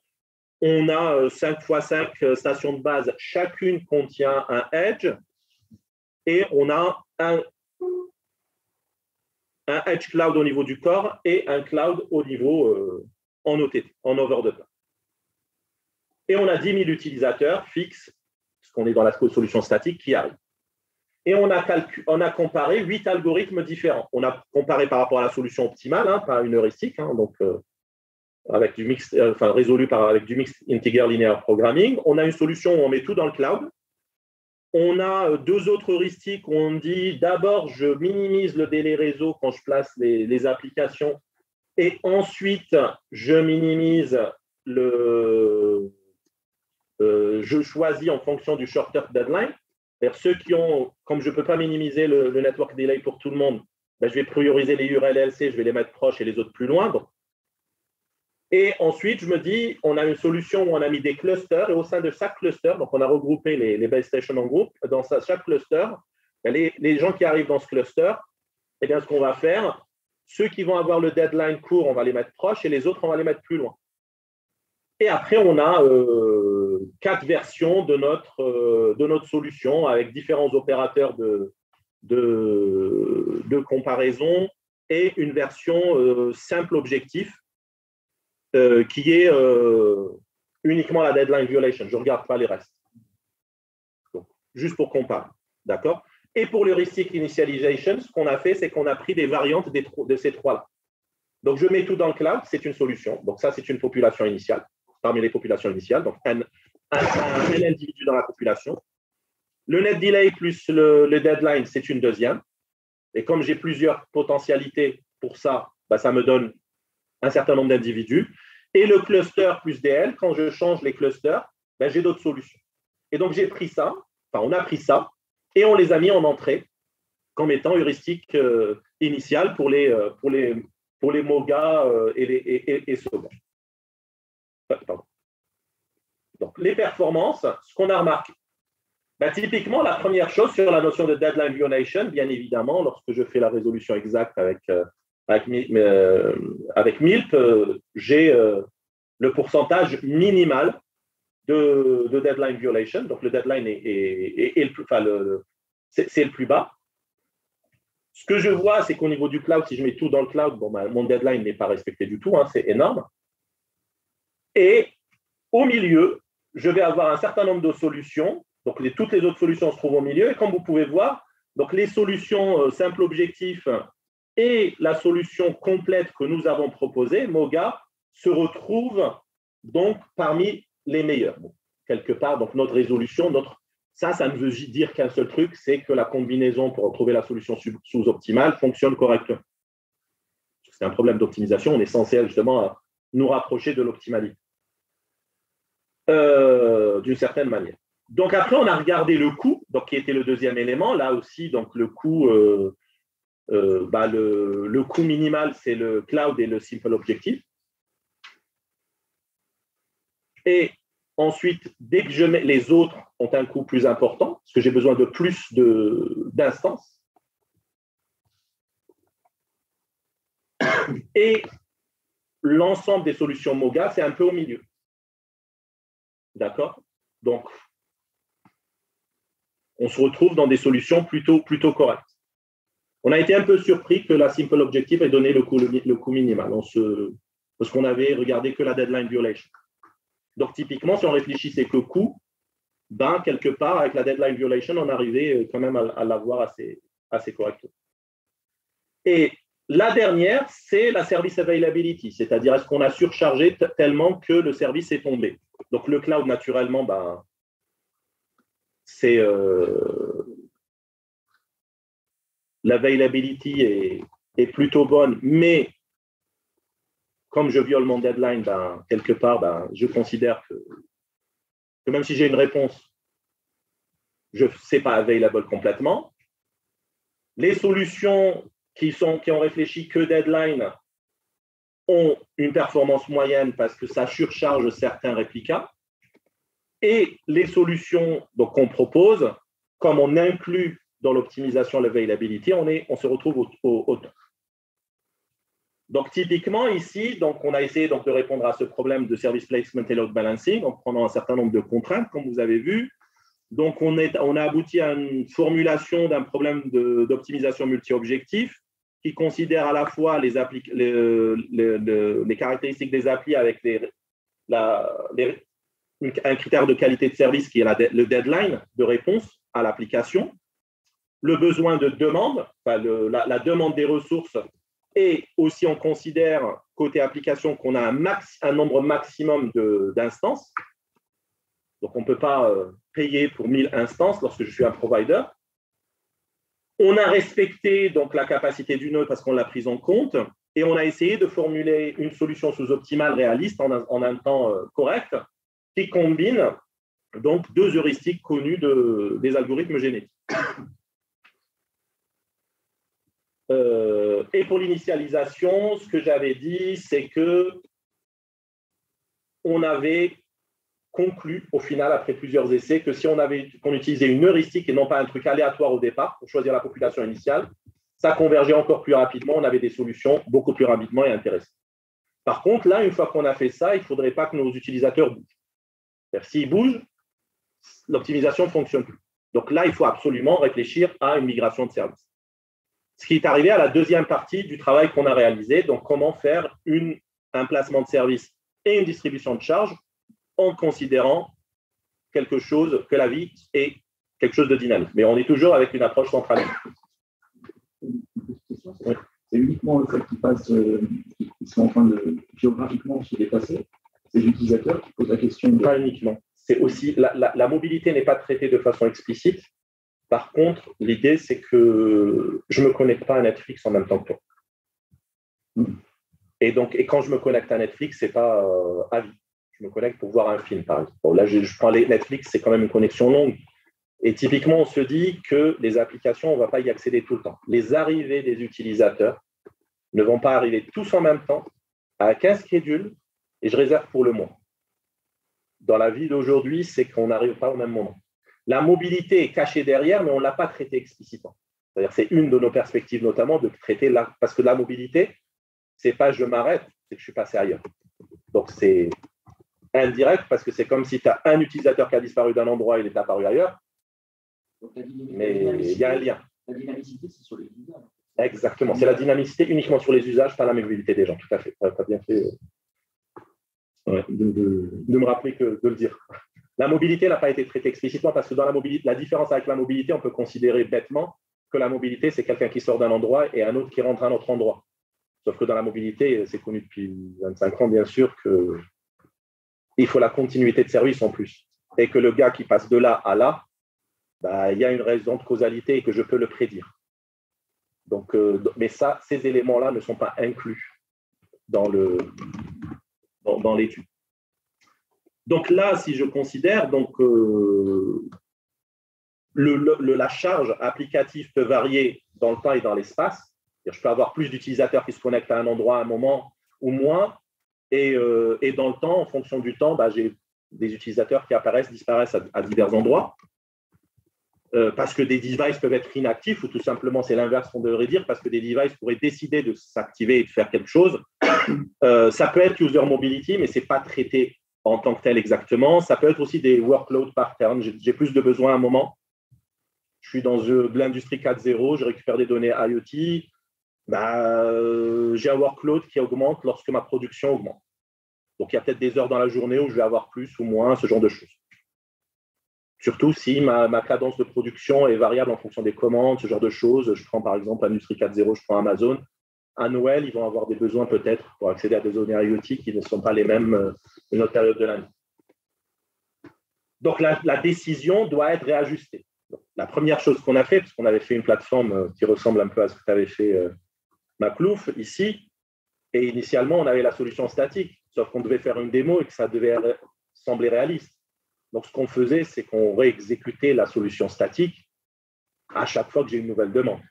On a 5 x 5 stations de base. Chacune contient un edge. Et on a un edge cloud au niveau du corps et un cloud au niveau en OTT, en over the top. Et on a 10 000 utilisateurs fixes, parce qu'on est dans la solution statique, qui arrivent. Et on a comparé 8 algorithmes différents. On a comparé par rapport à la solution optimale, pas une heuristique, avec du mix, résolu avec du mixed integer linear programming. On a une solution où on met tout dans le cloud. On a 2 autres heuristiques où on dit d'abord, je minimise le délai réseau quand je place les applications et ensuite, je minimise je choisis en fonction du shorter deadline. Ceux qui ont, comme je ne peux pas minimiser le network delay pour tout le monde, ben, je vais prioriser les URL LLC, je vais les mettre proches et les autres plus loin. Donc. Et ensuite, je me dis, on a une solution où on a mis des clusters et au sein de chaque cluster, donc on a regroupé les base stations en groupe. Dans chaque cluster, ben, les gens qui arrivent dans ce cluster, eh bien, ce qu'on va faire, ceux qui vont avoir le deadline court, on va les mettre proches et les autres, on va les mettre plus loin. Et après, on a 4 versions de notre solution avec différents opérateurs de comparaison et une version simple objectif qui est uniquement la deadline violation. Je ne regarde pas les restes. Donc, juste pour comparer. D'accord ? Et pour l'heuristic initialization, ce qu'on a fait, c'est qu'on a pris des variantes de ces 3-là. Donc, je mets tout dans le cloud, c'est une solution. Donc, ça, c'est une population initiale, parmi les populations initiales. Donc, un individu dans la population. Le net delay plus le deadline, c'est une deuxième. Et comme j'ai plusieurs potentialités pour ça, bah, ça me donne un certain nombre d'individus. Et le cluster plus DL, quand je change les clusters, bah, j'ai d'autres solutions. Et donc, j'ai pris ça, on a pris ça, et on les a mis en entrée comme étant heuristique initial pour les MOGA et SOGA. Pardon. Donc, les performances, ce qu'on a remarqué, ben, typiquement, la première chose sur la notion de deadline violation, bien évidemment, lorsque je fais la résolution exacte avec MILP, j'ai le pourcentage minimal de deadline violation. Donc, le deadline c'est le plus bas. Ce que je vois, c'est qu'au niveau du cloud, si je mets tout dans le cloud, bon, ben, mon deadline n'est pas respecté du tout, hein, c'est énorme. Et au milieu, je vais avoir un certain nombre de solutions. Donc, toutes les autres solutions se trouvent au milieu. Et comme vous pouvez voir, donc les solutions simple objectif et la solution complète que nous avons proposée, MOGA, se retrouvent donc parmi les meilleurs. Bon, quelque part, donc notre résolution, ça ne veut dire qu'un seul truc, c'est que la combinaison pour trouver la solution sous-optimale fonctionne correctement. C'est un problème d'optimisation. On est censé justement nous rapprocher de l'optimalité d'une certaine manière. Donc après, on a regardé le coût, donc qui était le deuxième élément. Là aussi, donc le coût, le coût minimal, c'est le cloud et le simple objectif. Et ensuite, dès que je mets les autres ont un coût plus important, parce que j'ai besoin de plus d'instances. Et l'ensemble des solutions MOGA, c'est un peu au milieu. D'accord ? Donc, on se retrouve dans des solutions plutôt correctes. On a été un peu surpris que la simple objective ait donné le coût minimal, parce qu'on avait regardé que la deadline violation. Donc, typiquement, si on réfléchissait que coût, ben, quelque part, avec la deadline violation, on arrivait quand même à l'avoir assez correctement. Et la dernière, c'est la service availability, c'est-à-dire est-ce qu'on a surchargé tellement que le service est tombé. Donc, le cloud, naturellement, ben, c'est l'availability est plutôt bonne, mais comme je viole mon deadline, ben, quelque part, ben, je considère que même si j'ai une réponse, je ne sais pas available complètement. Les solutions qui ont réfléchi que deadline ont une performance moyenne parce que ça surcharge certains réplicas. Et les solutions qu'on propose, comme on inclut dans l'optimisation l'availability, on se retrouve au top. Donc, typiquement, ici, donc, on a essayé donc, de répondre à ce problème de service placement et load balancing en prenant un certain nombre de contraintes, comme vous avez vu. Donc, on a abouti à une formulation d'un problème d'optimisation multi-objectif qui considère à la fois les caractéristiques des applis avec un critère de qualité de service qui est le deadline de réponse à l'application, le besoin de demande, la demande des ressources, et aussi on considère côté application qu'on a un nombre maximum d'instances. Donc, on ne peut pas payer pour 1000 instances lorsque je suis un provider. On a respecté donc, la capacité du nœud parce qu'on l'a prise en compte. Et on a essayé de formuler une solution sous-optimale réaliste en un temps correct qui combine donc deux heuristiques connues des algorithmes génétiques. Et pour l'initialisation, ce que j'avais dit, c'est que on avait conclu au final, après plusieurs essais, que si qu'on utilisait une heuristique et non pas un truc aléatoire au départ pour choisir la population initiale, ça convergeait encore plus rapidement, on avait des solutions beaucoup plus rapidement et intéressantes. Par contre, là, une fois qu'on a fait ça, il ne faudrait pas que nos utilisateurs bougent. C'est-à-dire, s'ils bougent, l'optimisation ne fonctionne plus. Donc là, il faut absolument réfléchir à une migration de service. Ce qui est arrivé à la deuxième partie du travail qu'on a réalisé, donc comment faire un placement de service et une distribution de charges en considérant quelque chose, que la vie est quelque chose de dynamique. Mais on est toujours avec une approche centralisée. Oui. C'est uniquement le fait qu'ils sont en train de géographiquement se déplacer, ces utilisateurs qui posent la question. Pas uniquement. C'est aussi la mobilité n'est pas traitée de façon explicite. Par contre, l'idée, c'est que je ne me connecte pas à Netflix en même temps que toi. Et quand je me connecte à Netflix, ce n'est pas à vie. Je me connecte pour voir un film, par exemple. Bon, là, je prends Netflix, c'est quand même une connexion longue. Et typiquement, on se dit que les applications, on ne va pas y accéder tout le temps. Les arrivées des utilisateurs ne vont pas arriver tous en même temps avec un schedule, et je réserve pour le mois. Dans la vie d'aujourd'hui, c'est qu'on n'arrive pas au même moment. La mobilité est cachée derrière, mais on ne l'a pas traitée explicitement. C'est-à-dire, c'est une de nos perspectives, notamment, de traiter parce que la mobilité, ce n'est pas je m'arrête, c'est que je suis passé ailleurs. Donc, c'est indirect parce que c'est comme si tu as un utilisateur qui a disparu d'un endroit, il est apparu ailleurs. Donc, mais il y a un lien. La dynamicité, c'est sur les usages. Exactement. C'est la dynamicité uniquement sur les usages, pas la mobilité des gens. Tout à fait. Tu as bien fait de me rappeler de le dire. La mobilité n'a pas été traitée explicitement parce que dans la mobilité, la différence avec la mobilité, on peut considérer bêtement que la mobilité, c'est quelqu'un qui sort d'un endroit et un autre qui rentre à un autre endroit. Sauf que dans la mobilité, c'est connu depuis 25 ans, bien sûr, qu'il faut la continuité de service en plus. Et que le gars qui passe de là à là, il y a une raison de causalité et que je peux le prédire. Donc, mais ces éléments-là ne sont pas inclus dans l'étude. Donc là, si je considère, la charge applicative peut varier dans le temps et dans l'espace. Je peux avoir plus d'utilisateurs qui se connectent à un endroit à un moment ou moins. Et dans le temps, en fonction du temps, j'ai des utilisateurs qui apparaissent, disparaissent à divers endroits. Parce que des devices peuvent être inactifs ou tout simplement, c'est l'inverse qu'on devrait dire, parce que des devices pourraient décider de s'activer et de faire quelque chose. Ça peut être user mobility, mais ce n'est pas traité en tant que tel exactement. Ça peut être aussi des workload patterns. J'ai plus de besoins à un moment. Je suis dans de l'industrie 4.0, je récupère des données IoT. J'ai un workload qui augmente lorsque ma production augmente. Donc, il y a peut-être des heures dans la journée où je vais avoir plus ou moins, ce genre de choses. Surtout si ma cadence de production est variable en fonction des commandes, ce genre de choses. Je prends par exemple l'industrie 4.0, je prends Amazon. À Noël, ils vont avoir des besoins peut-être pour accéder à des données IoT qui ne sont pas les mêmes une autre période de l'année. Donc, la décision doit être réajustée. Donc, la première chose qu'on a fait, parce qu'on avait fait une plateforme qui ressemble un peu à ce que tu avais fait, Maklouf, ici, et initialement, on avait la solution statique, sauf qu'on devait faire une démo et que ça devait sembler réaliste. Donc, ce qu'on faisait, c'est qu'on réexécutait la solution statique à chaque fois que j'ai une nouvelle demande.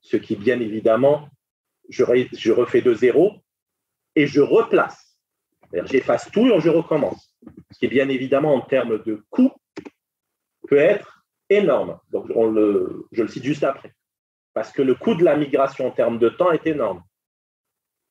Ce qui, bien évidemment, je refais de zéro et je replace. J'efface tout et je recommence. Ce qui, bien évidemment, en termes de coût, peut être énorme. Donc, je le cite juste après. Parce que le coût de la migration en termes de temps est énorme.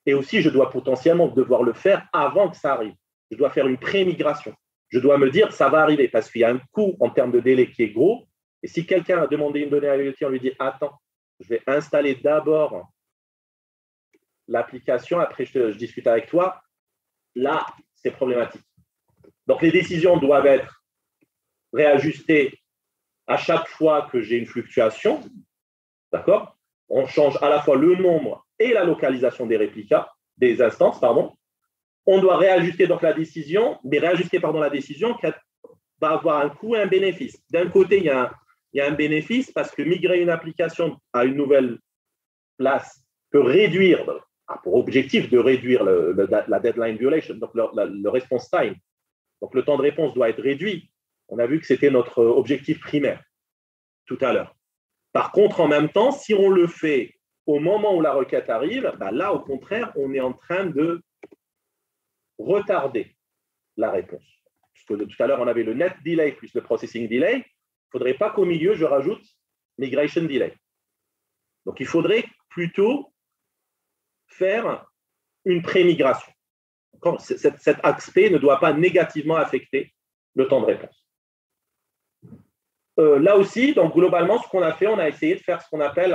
Et aussi, je dois potentiellement devoir le faire avant que ça arrive. Je dois faire une pré-migration. Je dois me dire, ça va arriver parce qu'il y a un coût en termes de délai qui est gros. Et si quelqu'un a demandé une donnée à IoT, on lui dit, attends, je vais installer d'abord l'application, après je discute avec toi. Là, c'est problématique. Donc, les décisions doivent être réajustées à chaque fois que j'ai une fluctuation. D'accord? On change à la fois le nombre et la localisation des instances, pardon. On doit réajuster donc la décision, mais réajuster la décision qui va avoir un coût et un bénéfice. D'un côté, il y a un bénéfice parce que migrer une application à une nouvelle place peut réduire pour objectif de réduire la deadline violation, donc le response time. Donc, le temps de réponse doit être réduit. On a vu que c'était notre objectif primaire tout à l'heure. Par contre, en même temps, si on le fait au moment où la requête arrive, là, au contraire, on est en train de retarder la réponse. Parce que tout à l'heure, on avait le net delay plus le processing delay. Il ne faudrait pas qu'au milieu, je rajoute migration delay. Donc, il faudrait plutôt faire une pré-migration. Cet aspect ne doit pas négativement affecter le temps de réponse. Là aussi, donc globalement, ce qu'on a fait, on a essayé de faire ce qu'on appelle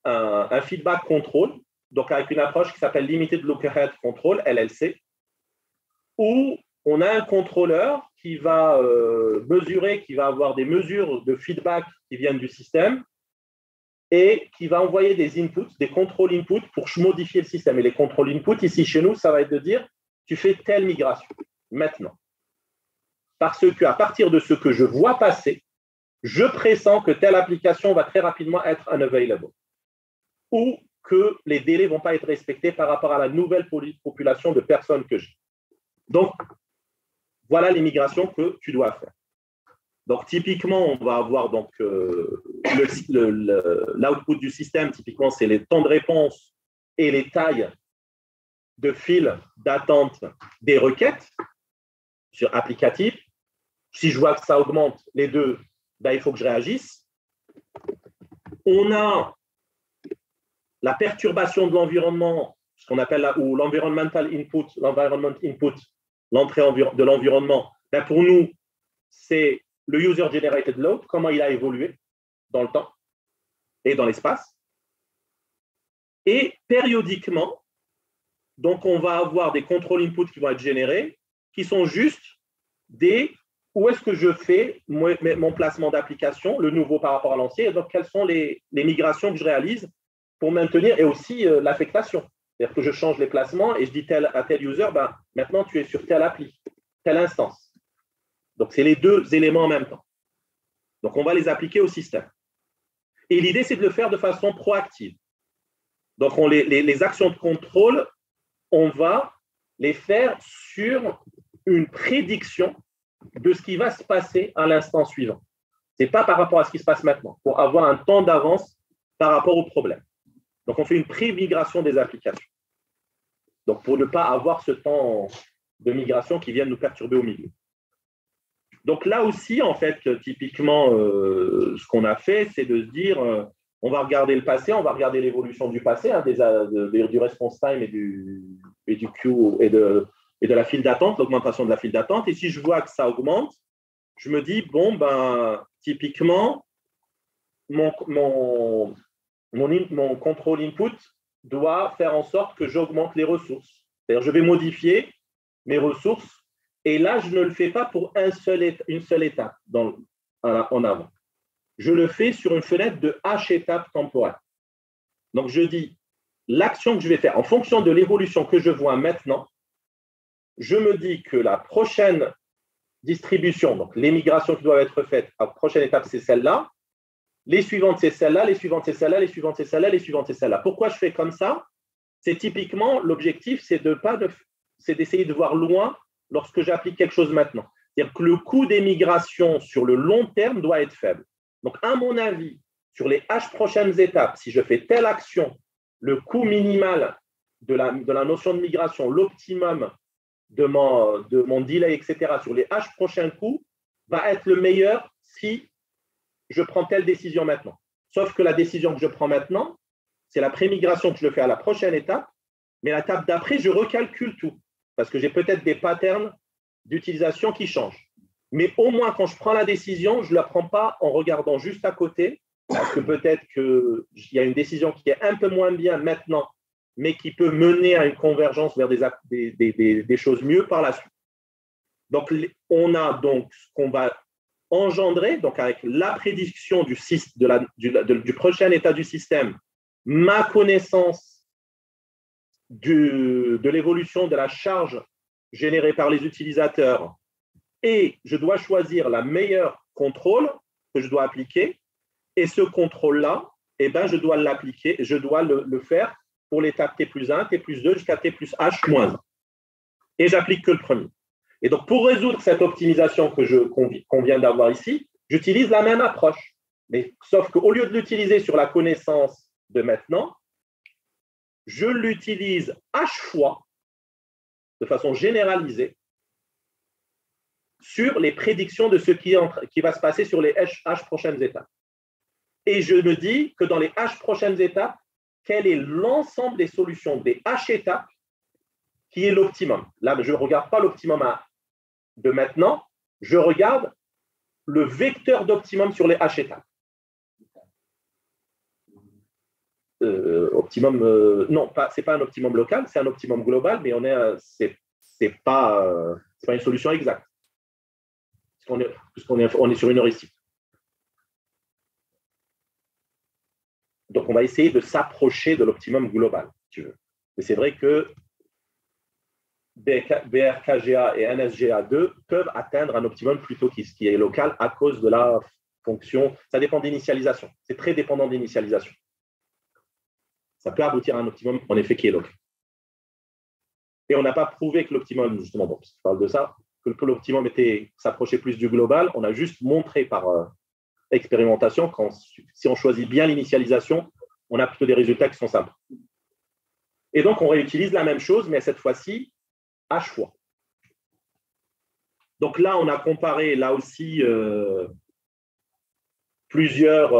un feedback control, donc avec une approche qui s'appelle Limited Look-Ahead Control, LLC, où on a un contrôleur qui va mesurer, qui va avoir des mesures de feedback qui viennent du système et qui va envoyer des inputs, des contrôles inputs pour modifier le système. Et les contrôles inputs, ici chez nous, ça va être de dire tu fais telle migration maintenant. Parce qu'à partir de ce que je vois passer, je pressens que telle application va très rapidement être unavailable ou que les délais ne vont pas être respectés par rapport à la nouvelle population de personnes que j'ai. Donc, voilà les migrations que tu dois faire. Donc, typiquement, on va avoir donc, l'output du système, typiquement, c'est les temps de réponse et les tailles de fil d'attente des requêtes sur applicatif. Si je vois que ça augmente les deux, il faut que je réagisse. On a la perturbation de l'environnement, ce qu'on appelle ou l'environmental input, l'environment input, l'entrée de l'environnement. Pour nous, c'est le user-generated load, comment il a évolué dans le temps et dans l'espace. Et périodiquement, donc on va avoir des control inputs qui vont être générés, qui sont juste où est-ce que je fais mon placement d'application, le nouveau par rapport à l'ancien, et donc quelles sont les migrations que je réalise pour maintenir, et aussi l'affectation. C'est-à-dire que je change les placements et je dis à tel user, maintenant tu es sur telle appli, telle instance. Donc, c'est les deux éléments en même temps. Donc, on va les appliquer au système. Et l'idée, c'est de le faire de façon proactive. Donc, les actions de contrôle, on va les faire sur une prédiction de ce qui va se passer à l'instant suivant. Ce n'est pas par rapport à ce qui se passe maintenant, pour avoir un temps d'avance par rapport au problème. Donc, on fait une pré-migration des applications. Donc, pour ne pas avoir ce temps de migration qui vient nous perturber au milieu. Donc, là aussi, en fait, typiquement, ce qu'on a fait, c'est de se dire, on va regarder le passé, on va regarder l'évolution du passé, du response time et du queue et de la file d'attente, l'augmentation de la file d'attente. Et si je vois que ça augmente, je me dis, typiquement, mon control input doit faire en sorte que j'augmente les ressources. C'est-à-dire, je vais modifier mes ressources. Et là, je ne le fais pas pour une seule étape en avant. Je le fais sur une fenêtre de H étapes temporelles. Donc, je dis, l'action que je vais faire, en fonction de l'évolution que je vois maintenant, je me dis que la prochaine distribution, donc les migrations qui doivent être faites, la prochaine étape, c'est celle-là. Les suivantes, c'est celle-là. Les suivantes, c'est celle-là. Les suivantes, c'est celle-là. Les suivantes, c'est celle-là. Pourquoi je fais comme ça? C'est typiquement, l'objectif, c'est d'essayer de voir loin lorsque j'applique quelque chose maintenant. C'est-à-dire que le coût des migrations sur le long terme doit être faible. Donc, à mon avis, sur les H prochaines étapes, si je fais telle action, le coût minimal de la notion de migration, l'optimum de mon delay, etc., sur les H prochains coûts, va être le meilleur si je prends telle décision maintenant. Sauf que la décision que je prends maintenant, c'est la pré-migration que je le fais à la prochaine étape, mais l'étape d'après, je recalcule tout. Parce que j'ai peut-être des patterns d'utilisation qui changent. Mais au moins, quand je prends la décision, je ne la prends pas en regardant juste à côté, parce que peut-être qu'il y a une décision qui est un peu moins bien maintenant, mais qui peut mener à une convergence vers des choses mieux par la suite. Donc, on a donc ce qu'on va engendrer, donc avec la prédiction du prochain état du système, ma connaissance de l'évolution de la charge générée par les utilisateurs et je dois choisir la meilleure contrôle que je dois appliquer et ce contrôle-là, je dois l'appliquer, je dois le faire pour l'étape T plus 1, T plus 2 jusqu'à T plus H moins 1. Et j'applique que le premier. Et donc, pour résoudre cette optimisation qu'on vient d'avoir ici, j'utilise la même approche. Mais sauf qu'au lieu de l'utiliser sur la connaissance de maintenant, je l'utilise H fois, de façon généralisée, sur les prédictions de ce qui va se passer sur les H prochaines étapes. Et je me dis que dans les H prochaines étapes, quel est l'ensemble des solutions des H étapes qui est l'optimum. Là, je ne regarde pas l'optimum de maintenant, je regarde le vecteur d'optimum sur les H étapes. Optimum, non, ce n'est pas un optimum local, c'est un optimum global, mais c'est pas une solution exacte. Puisqu'on est sur une heuristique. Donc, on va essayer de s'approcher de l'optimum global, si tu veux. Mais c'est vrai que BRKGA et NSGA2 peuvent atteindre un optimum plutôt qui est local à cause de la fonction. Ça dépend d'initialisation. C'est très dépendant d'initialisation. Ça peut aboutir à un optimum, en effet, qui est local. Et on n'a pas prouvé que l'optimum, justement, bon, je parle de ça, que l'optimum s'approchait plus du global. On a juste montré par expérimentation si on choisit bien l'initialisation, on a plutôt des résultats qui sont simples. Et donc, on réutilise la même chose, mais cette fois-ci, H fois. Donc là, on a comparé, là aussi, plusieurs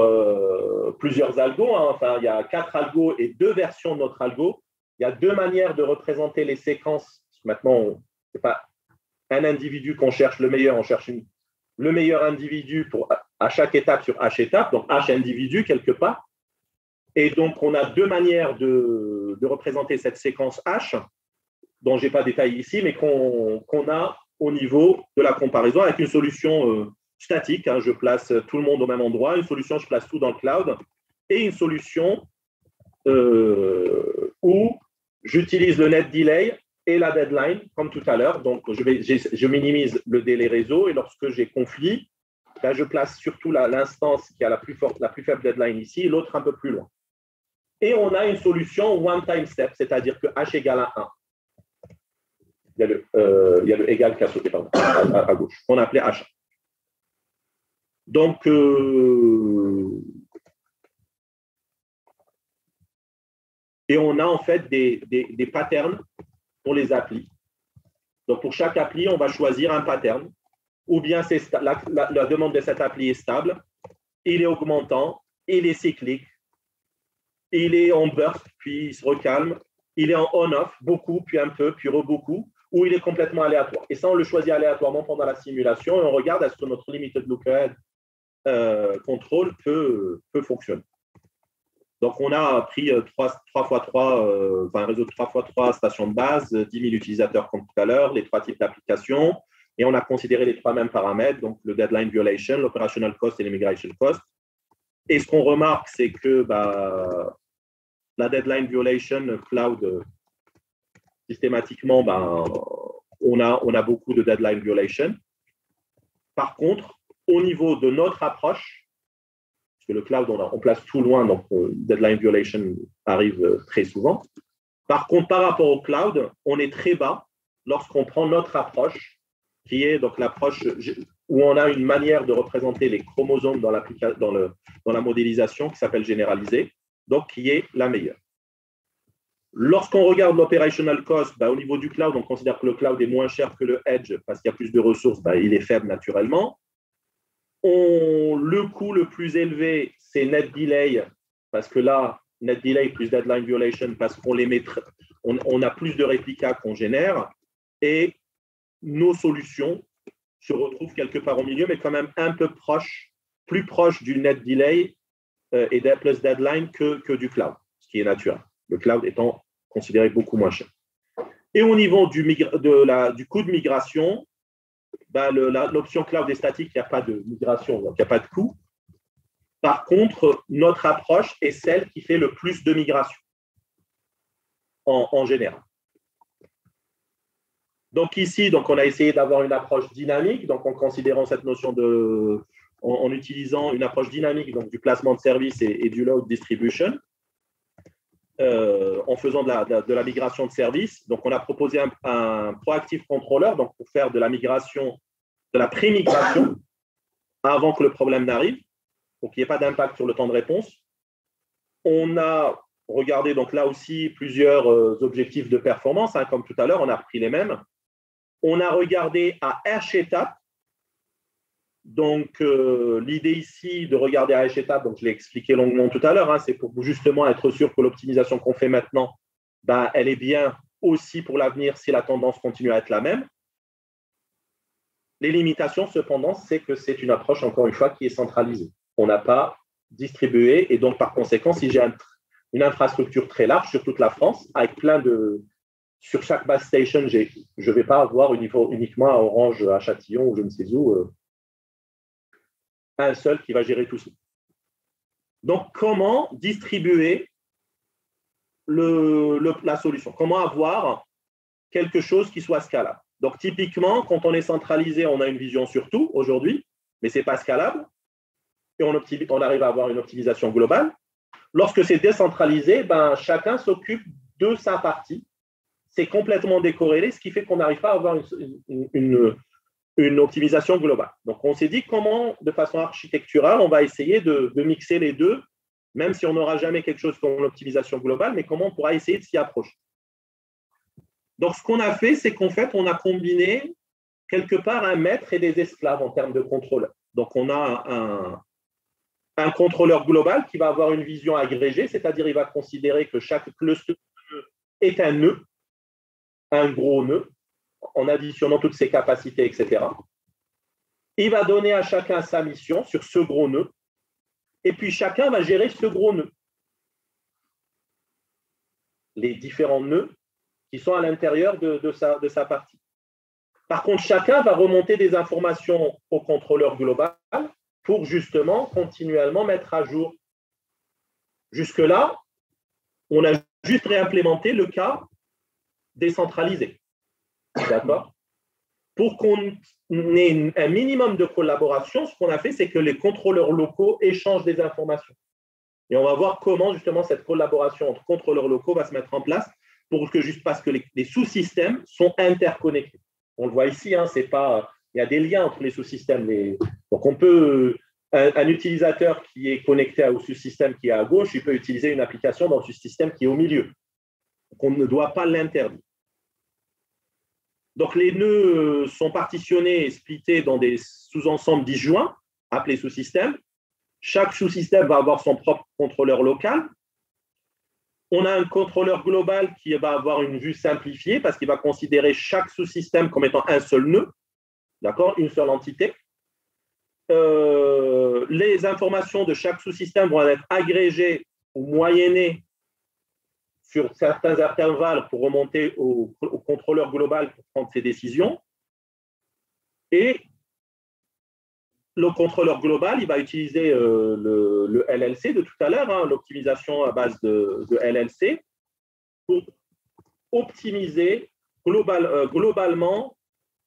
algos. Hein. Enfin, il y a 4 algos et 2 versions de notre algo. Il y a 2 manières de représenter les séquences. Maintenant, ce n'est pas un individu qu'on cherche le meilleur, on cherche le meilleur individu à chaque étape sur H étape, donc H individu quelque part. Et donc, on a 2 manières de représenter cette séquence H, dont je n'ai pas détaillé ici, mais qu'on a au niveau de la comparaison avec une solution statique. Hein, je place tout le monde au même endroit. Une solution, je place tout dans le cloud. Et une solution où j'utilise le net delay et la deadline, comme tout à l'heure. Donc, je minimise le délai réseau et lorsque j'ai conflit, là, je place surtout l'instance qui a la plus faible deadline ici, l'autre un peu plus loin. Et on a une solution one-time step, c'est-à-dire que H égale à 1. Il y a le égal qui a sauté à gauche, qu'on appelait H. Donc, et on a en fait des patterns pour les applis. Donc, pour chaque appli, on va choisir un pattern. Ou bien la demande de cette appli est stable, il est augmentant, il est cyclique, il est en burst, puis il se recalme, il est en on-off, beaucoup, puis un peu, puis re-beaucoup, ou il est complètement aléatoire. Et ça, on le choisit aléatoirement pendant la simulation et on regarde est-ce que notre limited lookahead control peut fonctionner. Donc, on a pris 3 x 3, un réseau de 3 x 3 stations de base, 10 000 utilisateurs comme tout à l'heure, les 3 types d'applications, et on a considéré les 3 mêmes paramètres, donc le deadline violation, l'operational cost et l'immigration cost. Et ce qu'on remarque, c'est que la deadline violation cloud, systématiquement, on a beaucoup de deadline violation. Par contre, au niveau de notre approche, parce que le cloud, on place tout loin, donc deadline violation arrive très souvent. Par contre, par rapport au cloud, on est très bas lorsqu'on prend notre approche, qui est donc l'approche où on a une manière de représenter les chromosomes dans la modélisation qui s'appelle généralisée, donc qui est la meilleure. Lorsqu'on regarde l'operational cost, au niveau du cloud, on considère que le cloud est moins cher que le edge parce qu'il y a plus de ressources, il est faible naturellement. Le coût le plus élevé, c'est net delay, parce que là, net delay plus deadline violation, parce qu'on on a plus de réplicas qu'on génère, et nos solutions se retrouvent quelque part au milieu, mais quand même un peu plus proche du net delay et plus deadline que du cloud, ce qui est naturel. Le cloud étant considéré beaucoup moins cher. Et au niveau du coût de migration, l'option cloud est statique, il n'y a pas de migration, donc il n'y a pas de coût. Par contre, notre approche est celle qui fait le plus de migration en général. Donc ici, on a essayé d'avoir une approche dynamique, donc en considérant cette notion en utilisant une approche dynamique, donc du placement de services et du load distribution. en faisant de la migration de services. Donc, on a proposé un proactive controller donc pour faire de la migration, de la pré-migration avant que le problème n'arrive, pour qu'il n'y ait pas d'impact sur le temps de réponse. On a regardé donc là aussi plusieurs objectifs de performance, hein, comme tout à l'heure, on a repris les mêmes. On a regardé à H-étape. Donc, l'idée ici de regarder à H-étape, donc je l'ai expliqué longuement tout à l'heure, hein, c'est pour justement être sûr que l'optimisation qu'on fait maintenant, ben, elle est bien aussi pour l'avenir si la tendance continue à être la même. Les limitations, cependant, c'est que c'est une approche, encore une fois, qui est centralisée. On n'a pas distribué et donc, par conséquent, si j'ai une infrastructure très large sur toute la France, avec plein de… Sur chaque base station, je ne vais pas avoir uniquement à Orange, à Châtillon ou je ne sais où, un seul qui va gérer tout ça. Donc, comment distribuer la solution? Comment avoir quelque chose qui soit scalable? Donc, typiquement, quand on est centralisé, on a une vision sur tout aujourd'hui, mais ce n'est pas scalable et on arrive à avoir une optimisation globale. Lorsque c'est décentralisé, ben, chacun s'occupe de sa partie. C'est complètement décorrélé, ce qui fait qu'on n'arrive pas à avoir une optimisation globale. Donc, on s'est dit comment, de façon architecturale, on va essayer de mixer les deux, même si on n'aura jamais quelque chose comme l'optimisation globale, mais comment on pourra essayer de s'y approcher. Donc, ce qu'on a fait, c'est qu'en fait, on a combiné quelque part un maître et des esclaves en termes de contrôleur. Donc, on a un contrôleur global qui va avoir une vision agrégée, c'est-à-dire il va considérer que chaque cluster est un nœud, un gros nœud, en additionnant toutes ses capacités, etc. Il va donner à chacun sa mission sur ce gros nœud, et puis chacun va gérer ce gros nœud. Les différents nœuds qui sont à l'intérieur de sa partie. Par contre, chacun va remonter des informations au contrôleur global pour justement continuellement mettre à jour. Jusque-là, on a juste réimplémenté le cas décentralisé. D'accord? Pour qu'on ait un minimum de collaboration, ce qu'on a fait, c'est que les contrôleurs locaux échangent des informations. Et on va voir comment justement cette collaboration entre contrôleurs locaux va se mettre en place parce que les sous-systèmes sont interconnectés. On le voit ici, hein, c'est pas, il y a des liens entre les sous-systèmes. Donc on peut, un utilisateur qui est connecté au sous-système qui est à gauche, il peut utiliser une application dans le sous-système qui est au milieu. Donc on ne doit pas l'interdire. Donc les nœuds sont partitionnés et splittés dans des sous-ensembles disjoints, appelés sous-systèmes. Chaque sous-système va avoir son propre contrôleur local. On a un contrôleur global qui va avoir une vue simplifiée parce qu'il va considérer chaque sous-système comme étant un seul nœud, d'accord, une seule entité. Les informations de chaque sous-système vont être agrégées ou moyennées sur certains intervalles pour remonter au contrôleur global pour prendre ses décisions. Et le contrôleur global, il va utiliser le LLC de tout à l'heure, hein, l'optimisation à base de LLC, pour optimiser globalement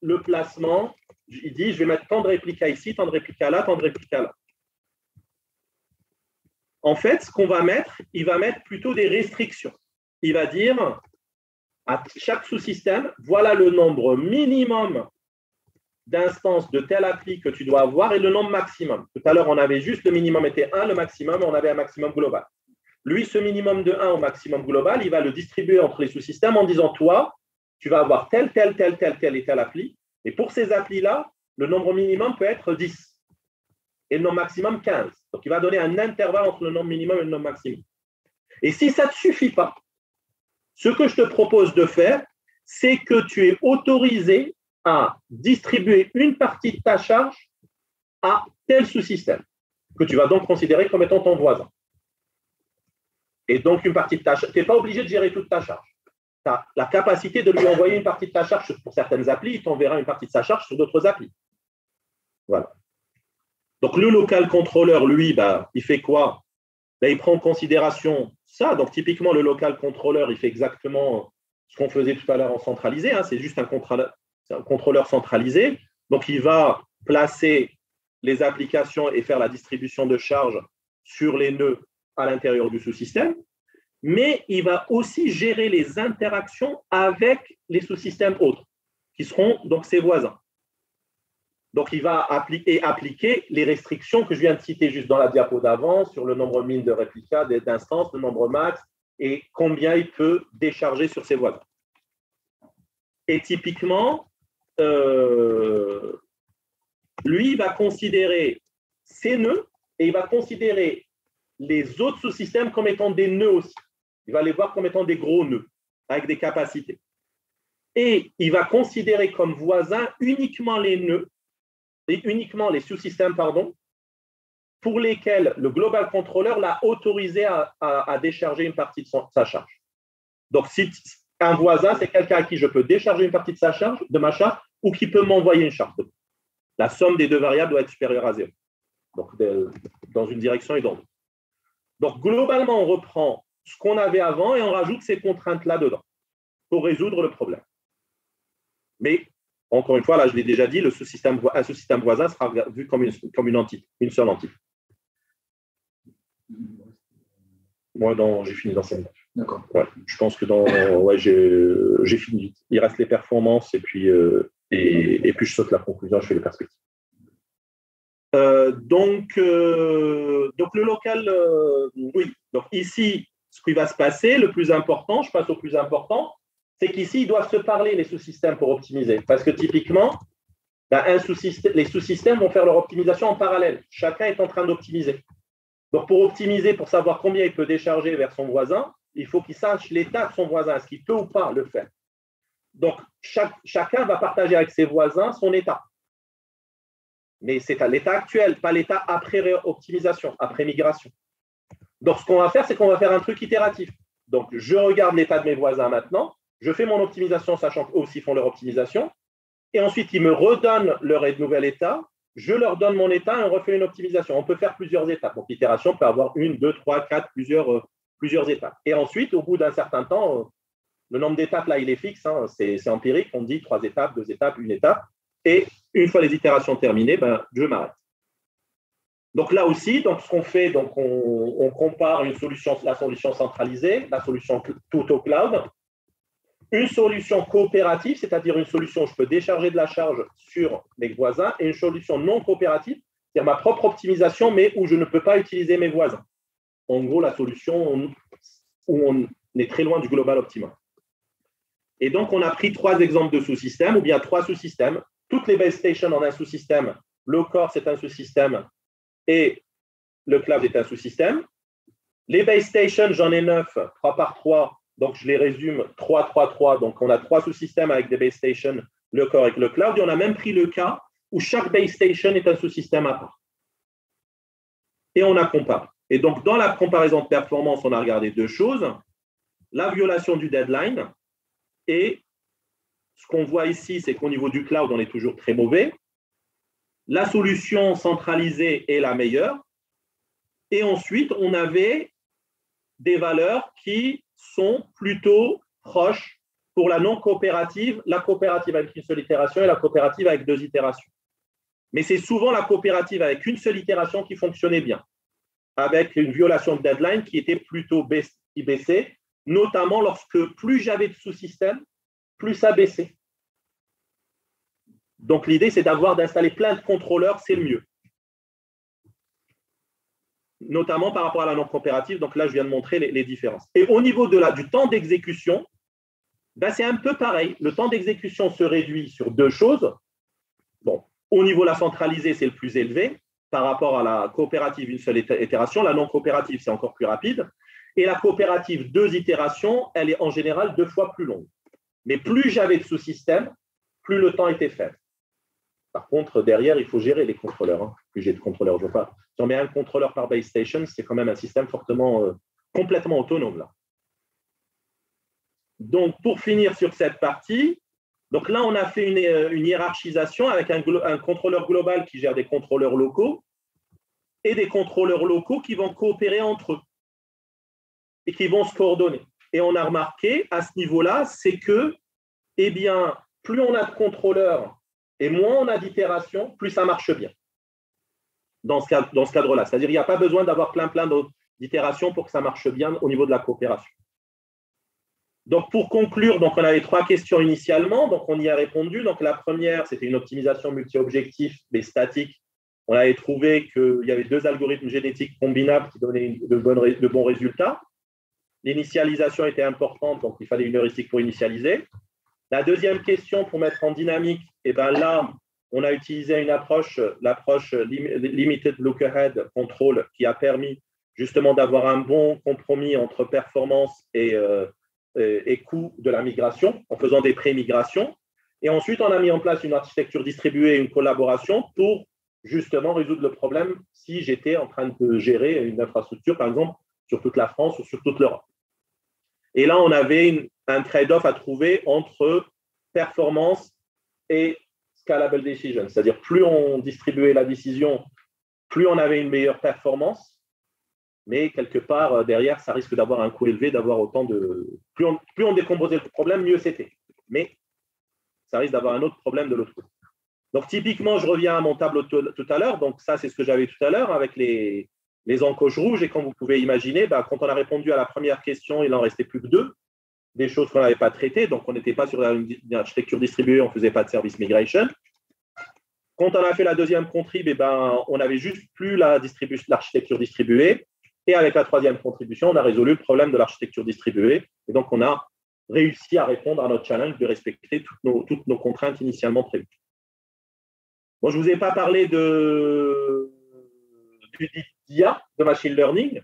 le placement. Il dit, je vais mettre tant de réplicas ici, tant de réplicas là, tant de réplicas là. En fait, ce qu'on va mettre, il va mettre plutôt des restrictions. Il va dire à chaque sous-système, voilà le nombre minimum d'instances de telle appli que tu dois avoir et le nombre maximum. Tout à l'heure, on avait juste le minimum était 1, le maximum, on avait un maximum global. Lui, ce minimum de 1 au maximum global, il va le distribuer entre les sous-systèmes en disant, toi, tu vas avoir telle et telle appli. Et pour ces applis-là, le nombre minimum peut être 10 et le nombre maximum 15. Donc, il va donner un intervalle entre le nombre minimum et le nombre maximum. Et si ça ne te suffit pas, ce que je te propose de faire, c'est que tu es autorisé à distribuer une partie de ta charge à tel sous-système, que tu vas donc considérer comme étant ton voisin. Et donc, une partie de ta charge, tu n'es pas obligé de gérer toute ta charge. Tu as la capacité de lui envoyer une partie de ta charge pour certaines applis, il t'enverra une partie de sa charge sur d'autres applis. Voilà. Donc, le local contrôleur, lui, il fait quoi? Il prend en considération ça. Donc, typiquement, le local contrôleur, il fait exactement ce qu'on faisait tout à l'heure en centralisé. Hein. C'est juste un contrôleur centralisé. Donc, il va placer les applications et faire la distribution de charge sur les nœuds à l'intérieur du sous-système. mais il va aussi gérer les interactions avec les sous-systèmes autres, qui seront donc ses voisins. Donc, il va appliquer les restrictions que je viens de citer juste dans la diapo d'avant sur le nombre min de réplicas, d'instances, le nombre max et combien il peut décharger sur ses voisins. Et typiquement, lui, il va considérer ces nœuds et il va considérer les autres sous-systèmes comme étant des nœuds aussi. Il va les voir comme étant des gros nœuds avec des capacités. Et il va considérer comme voisins uniquement les nœuds et uniquement les sous-systèmes, pour lesquels le global controller l'a autorisé à décharger une partie de sa charge. Donc, si un voisin, c'est quelqu'un à qui je peux décharger une partie de ma charge, ou qui peut m'envoyer une charge. La somme des deux variables doit être supérieure à 0. Donc, dans une direction et dans l'autre. Donc, globalement, on reprend ce qu'on avait avant et on rajoute ces contraintes-là dedans pour résoudre le problème. Mais, encore une fois, là, je l'ai déjà dit, un sous-système voisin sera vu comme une entité, une seule entité. Moi, j'ai fini d'enseigner. D'accord. Ouais, je pense que j'ai fini. Il reste les performances et puis je saute la conclusion, je fais les perspectives. Donc le local, oui. Donc ici, ce qui va se passer, le plus important, je passe au plus important, c'est qu'ici, ils doivent se parler, les sous-systèmes, pour optimiser. Parce que typiquement, les sous-systèmes vont faire leur optimisation en parallèle. Chacun est en train d'optimiser. Donc, pour optimiser, pour savoir combien il peut décharger vers son voisin, il faut qu'il sache l'état de son voisin, est-ce qu'il peut ou pas le faire. Donc, chacun va partager avec ses voisins son état. Mais c'est à l'état actuel, pas l'état après optimisation, après migration. Donc, ce qu'on va faire, c'est qu'on va faire un truc itératif. Donc, je regarde l'état de mes voisins maintenant, je fais mon optimisation, sachant qu'eux aussi font leur optimisation, et ensuite, ils me redonnent leur nouvel état, je leur donne mon état et on refait une optimisation. On peut faire plusieurs étapes. Donc, l'itération peut avoir 1, 2, 3, 4, plusieurs étapes. Et ensuite, au bout d'un certain temps, le nombre d'étapes, là, il est fixe, hein, c'est empirique. On dit 3 étapes, 2 étapes, 1 étape. Et une fois les itérations terminées, je m'arrête. Donc, là aussi, ce qu'on fait, on compare la solution centralisée, la solution tout au cloud, une solution coopérative, c'est-à-dire une solution où je peux décharger de la charge sur mes voisins, et une solution non coopérative, c'est-à-dire ma propre optimisation, mais où je ne peux pas utiliser mes voisins. En gros, la solution où on est très loin du global optimum. Et donc, on a pris 3 exemples de sous-systèmes, ou bien 3 sous-systèmes. Toutes les base stations en un sous-système. Le core, c'est un sous-système, et le cloud est un sous-système. Les base stations, j'en ai 9, 3 par 3. Donc, je les résume 3, 3, 3. Donc, on a 3 sous-systèmes avec des base stations, le core et le cloud. Et on a même pris le cas où chaque base station est un sous-système à part. Et on a comparé. Et donc, dans la comparaison de performance, on a regardé 2 choses. La violation du deadline. Et ce qu'on voit ici, c'est qu'au niveau du cloud, on est toujours très mauvais. La solution centralisée est la meilleure. Et ensuite, on avait des valeurs qui sont plutôt proches pour la non coopérative, la coopérative avec une seule itération et la coopérative avec 2 itérations. Mais c'est souvent la coopérative avec une seule itération qui fonctionnait bien, avec une violation de deadline qui était plutôt baissée, notamment lorsque plus j'avais de sous-systèmes, plus ça baissait. Donc l'idée, c'est d'installer plein de contrôleurs, c'est le mieux. Notamment par rapport à la non coopérative. Donc là, je viens de montrer les différences. Et au niveau du temps d'exécution, c'est un peu pareil. Le temps d'exécution se réduit sur 2 choses. Bon, au niveau de la centralisée, c'est le plus élevé par rapport à la coopérative, une seule itération. La non coopérative, c'est encore plus rapide. Et la coopérative, 2 itérations, elle est en général 2 fois plus longue. Mais plus j'avais de sous-systèmes, plus le temps était faible. Par contre, derrière, il faut gérer les contrôleurs. Hein. Plus j'ai de contrôleurs, je ne veux pas. Si on met un contrôleur par base station, c'est quand même un système complètement autonome là. Donc, pour finir sur cette partie, donc là, on a fait une hiérarchisation avec un contrôleur global qui gère des contrôleurs locaux et des contrôleurs locaux qui vont coopérer entre eux et qui vont se coordonner. Et on a remarqué à ce niveau-là, c'est que, plus on a de contrôleurs et moins on a d'itérations, plus ça marche bien dans ce cadre-là. C'est-à-dire qu'il n'y a pas besoin d'avoir plein d'itération pour que ça marche bien au niveau de la coopération. Donc, pour conclure, donc, on avait 3 questions initialement, donc on y a répondu. Donc, la première, c'était une optimisation multi-objectif, mais statique. On avait trouvé qu'il y avait 2 algorithmes génétiques combinables qui donnaient de bons résultats. L'initialisation était importante, donc il fallait une heuristique pour initialiser. La deuxième question, pour mettre en dynamique, et bien là, on a utilisé l'approche Limited Look-Ahead Control, qui a permis justement d'avoir un bon compromis entre performance et coût de la migration, en faisant des pré-migrations. Et ensuite, on a mis en place une architecture distribuée, une collaboration pour justement résoudre le problème si j'étais en train de gérer une infrastructure, par exemple, sur toute la France ou sur toute l'Europe. Et là, on avait un trade-off à trouver entre performance et scalable decision. C'est-à-dire, plus on distribuait la décision, plus on avait une meilleure performance, mais quelque part, derrière, ça risque d'avoir un coût élevé, d'avoir autant de… Plus on décomposait le problème, mieux c'était. Mais ça risque d'avoir un autre problème de l'autre côté. Donc, typiquement, je reviens à mon tableau tout à l'heure. Donc, ça, c'est ce que j'avais tout à l'heure avec les encoches rouges. Et comme vous pouvez imaginer, quand on a répondu à la première question, il en restait plus que 2, des choses qu'on n'avait pas traitées. Donc, on n'était pas sur une architecture distribuée, on ne faisait pas de service migration. Quand on a fait la deuxième contrib, on n'avait juste plus l'architecture distribuée. Et avec la troisième contribution, on a résolu le problème de l'architecture distribuée. Et donc, on a réussi à répondre à notre challenge de respecter toutes nos contraintes initialement prévues. Bon, je ne vous ai pas parlé d'IA, de machine learning.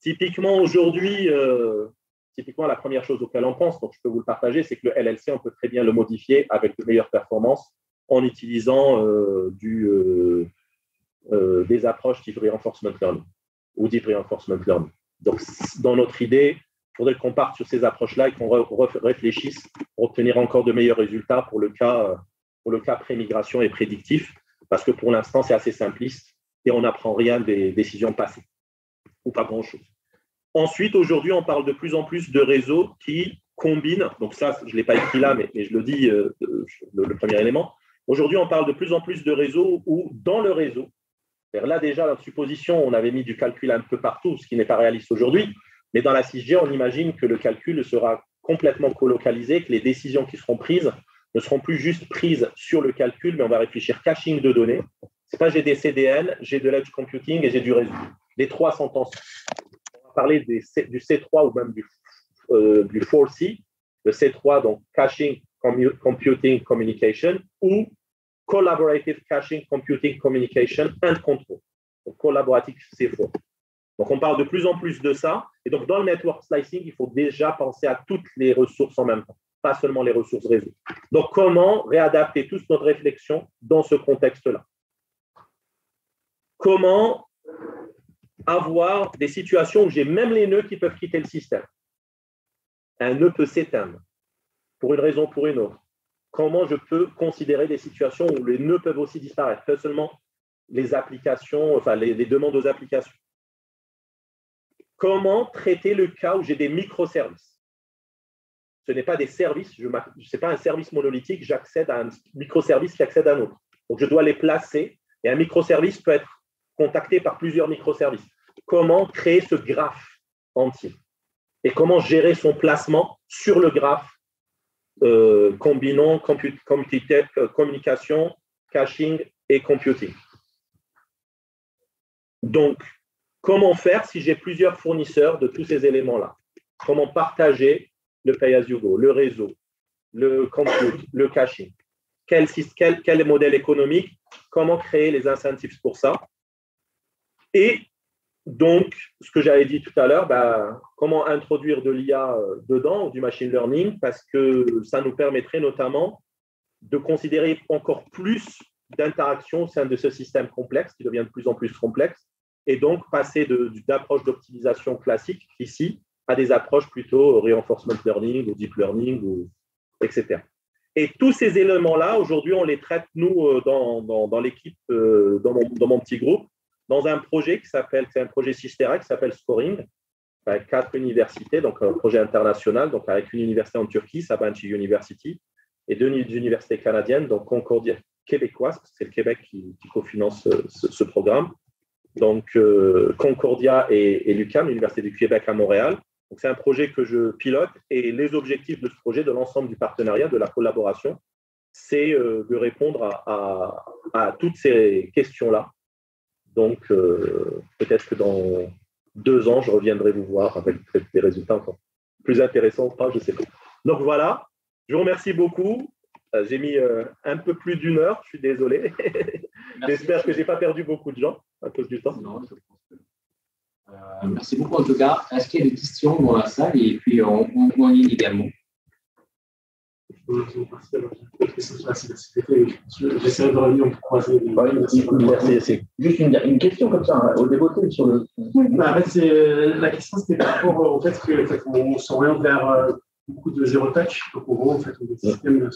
Typiquement, aujourd'hui, la première chose auquel on pense, donc je peux vous le partager, c'est que le LLC, on peut très bien le modifier avec de meilleures performances en utilisant des approches type reinforcement learning ou deep reinforcement learning. Donc, dans notre idée, il faudrait qu'on parte sur ces approches-là et qu'on réfléchisse pour obtenir encore de meilleurs résultats pour le cas pré-migration et prédictif, parce que pour l'instant, c'est assez simpliste et on n'apprend rien des décisions passées, ou pas grand-chose. Ensuite, aujourd'hui, on parle de plus en plus de réseaux qui combinent, donc ça, je ne l'ai pas écrit là, mais je le dis, le premier élément. Aujourd'hui, on parle de plus en plus de réseaux où, dans le réseau, là déjà, dans la supposition, on avait mis du calcul un peu partout, ce qui n'est pas réaliste aujourd'hui, mais dans la 6G, on imagine que le calcul sera complètement colocalisé, que les décisions qui seront prises ne seront plus juste prises sur le calcul, mais on va réfléchir caching de données. C'est pas j'ai des CDN, j'ai de l'edge computing et j'ai du réseau. Les 3 sont ensemble. On va parler du C3 ou même du 4C. Le C3, donc Caching, Computing, Communication, ou Collaborative Caching, Computing, Communication and Control. Donc, collaboratif C4. Donc, on parle de plus en plus de ça. Et donc, dans le network slicing, il faut déjà penser à toutes les ressources en même temps, pas seulement les ressources réseau. Donc, comment réadapter toute notre réflexion dans ce contexte-là? Comment avoir des situations où j'ai même les nœuds qui peuvent quitter le système? Un nœud peut s'éteindre pour une raison ou pour une autre. Comment je peux considérer des situations où les nœuds peuvent aussi disparaître, pas seulement les applications, enfin les demandes aux applications? Comment traiter le cas où j'ai des microservices? Ce n'est pas des services, ce n'est pas un service monolithique, j'accède à un microservice qui accède à un autre. Donc, je dois les placer et un microservice peut être contacté par plusieurs microservices. Comment créer ce graphe entier? Et comment gérer son placement sur le graphe combinant communication, caching et computing? Donc, comment faire si j'ai plusieurs fournisseurs de tous ces éléments-là? Comment partager le pay-as-you-go, le réseau, le compute, le caching? Quel modèle économique? Comment créer les incentives pour ça? Et donc, ce que j'avais dit tout à l'heure, comment introduire de l'IA dedans, du machine learning, parce que ça nous permettrait notamment de considérer encore plus d'interactions au sein de ce système complexe, qui devient de plus en plus complexe, et donc passer d'approches d'optimisation classiques ici à des approches plutôt reinforcement learning ou deep learning, etc. Et tous ces éléments-là, aujourd'hui, on les traite, nous, dans l'équipe, dans mon petit groupe, dans un projet c'est un projet Systera qui s'appelle Scoring, avec 4 universités, donc un projet international, donc avec une université en Turquie, Sabancı University, et 2 universités canadiennes, donc Concordia québécoise, parce que c'est le Québec qui cofinance ce programme, donc Concordia et l'UQAM, l'Université du Québec à Montréal. Donc, c'est un projet que je pilote et les objectifs de ce projet, de l'ensemble du partenariat, de la collaboration, c'est de répondre à toutes ces questions-là. Donc, peut-être que dans 2 ans, je reviendrai vous voir avec des résultats encore plus intéressants ou pas, je ne sais pas. Donc, voilà. Je vous remercie beaucoup. J'ai mis un peu plus d'1 heure, je suis désolé. J'espère que je n'ai pas perdu beaucoup de gens à cause du temps. Non, je pense que... merci beaucoup en tout cas. Est-ce qu'il y a des questions dans la salle et puis on ligne également. J'essaie de revenir pour croiser. C'est juste une question comme ça, au dévoté sur le. En fait, la question c'était par rapport au fait qu'on s'oriente vers beaucoup de zéro touch. Donc, en gros, en fait, on a des systèmes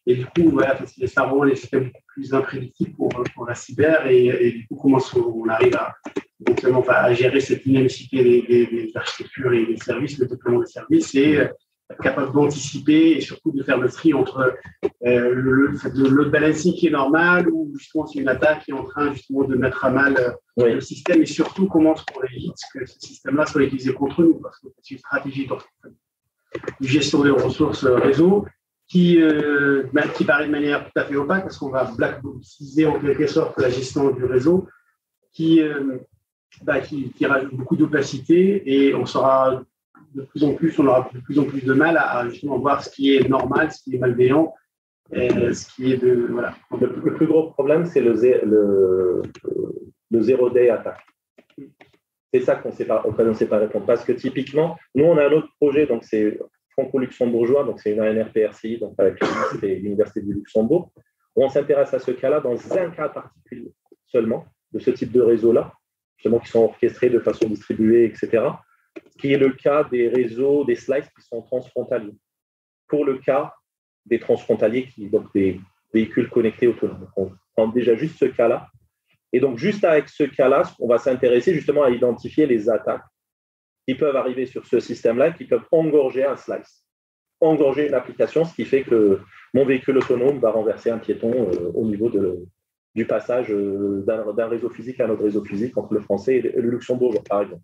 et du coup, voilà, ça rend les systèmes beaucoup plus imprédictibles pour la cyber et du coup, comment on arrive à gérer cette dynamicité des architectures et des services, le déploiement des services et être capable d'anticiper et surtout de faire le tri entre le load balancing qui est normal ou justement c'est une attaque qui est en train justement de mettre à mal le système et surtout comment on évite que ce système-là soit utilisé contre nous parce que c'est une stratégie de gestion des ressources réseau qui paraît de manière tout à fait opaque parce qu'on va blackboxiser en quelque sorte la gestion du réseau qui rajoute beaucoup d'opacité et on aura de plus en plus de mal à justement voir ce qui est normal, ce qui est malveillant, ce qui est de voilà. Le plus gros problème, c'est le zero day attack. C'est ça auquel on ne sait pas répondre. Parce que typiquement, nous, on a un autre projet, donc c'est franco-luxembourgeois, donc c'est une ANRPRCI, donc avec l'Université du Luxembourg, où on s'intéresse à ce cas-là dans un cas particulier seulement, de ce type de réseau-là, justement qui sont orchestrés de façon distribuée, etc., qui est le cas des réseaux, des slices qui sont transfrontaliers. Pour le cas des transfrontaliers, donc des véhicules connectés autonomes. On prend déjà juste ce cas-là. Et donc, juste avec ce cas-là, on va s'intéresser justement à identifier les attaques qui peuvent arriver sur ce système-là, qui peuvent engorger un slice, engorger une application, ce qui fait que mon véhicule autonome va renverser un piéton au niveau du passage d'un réseau physique à un autre réseau physique entre le français et le luxembourgeois, par exemple.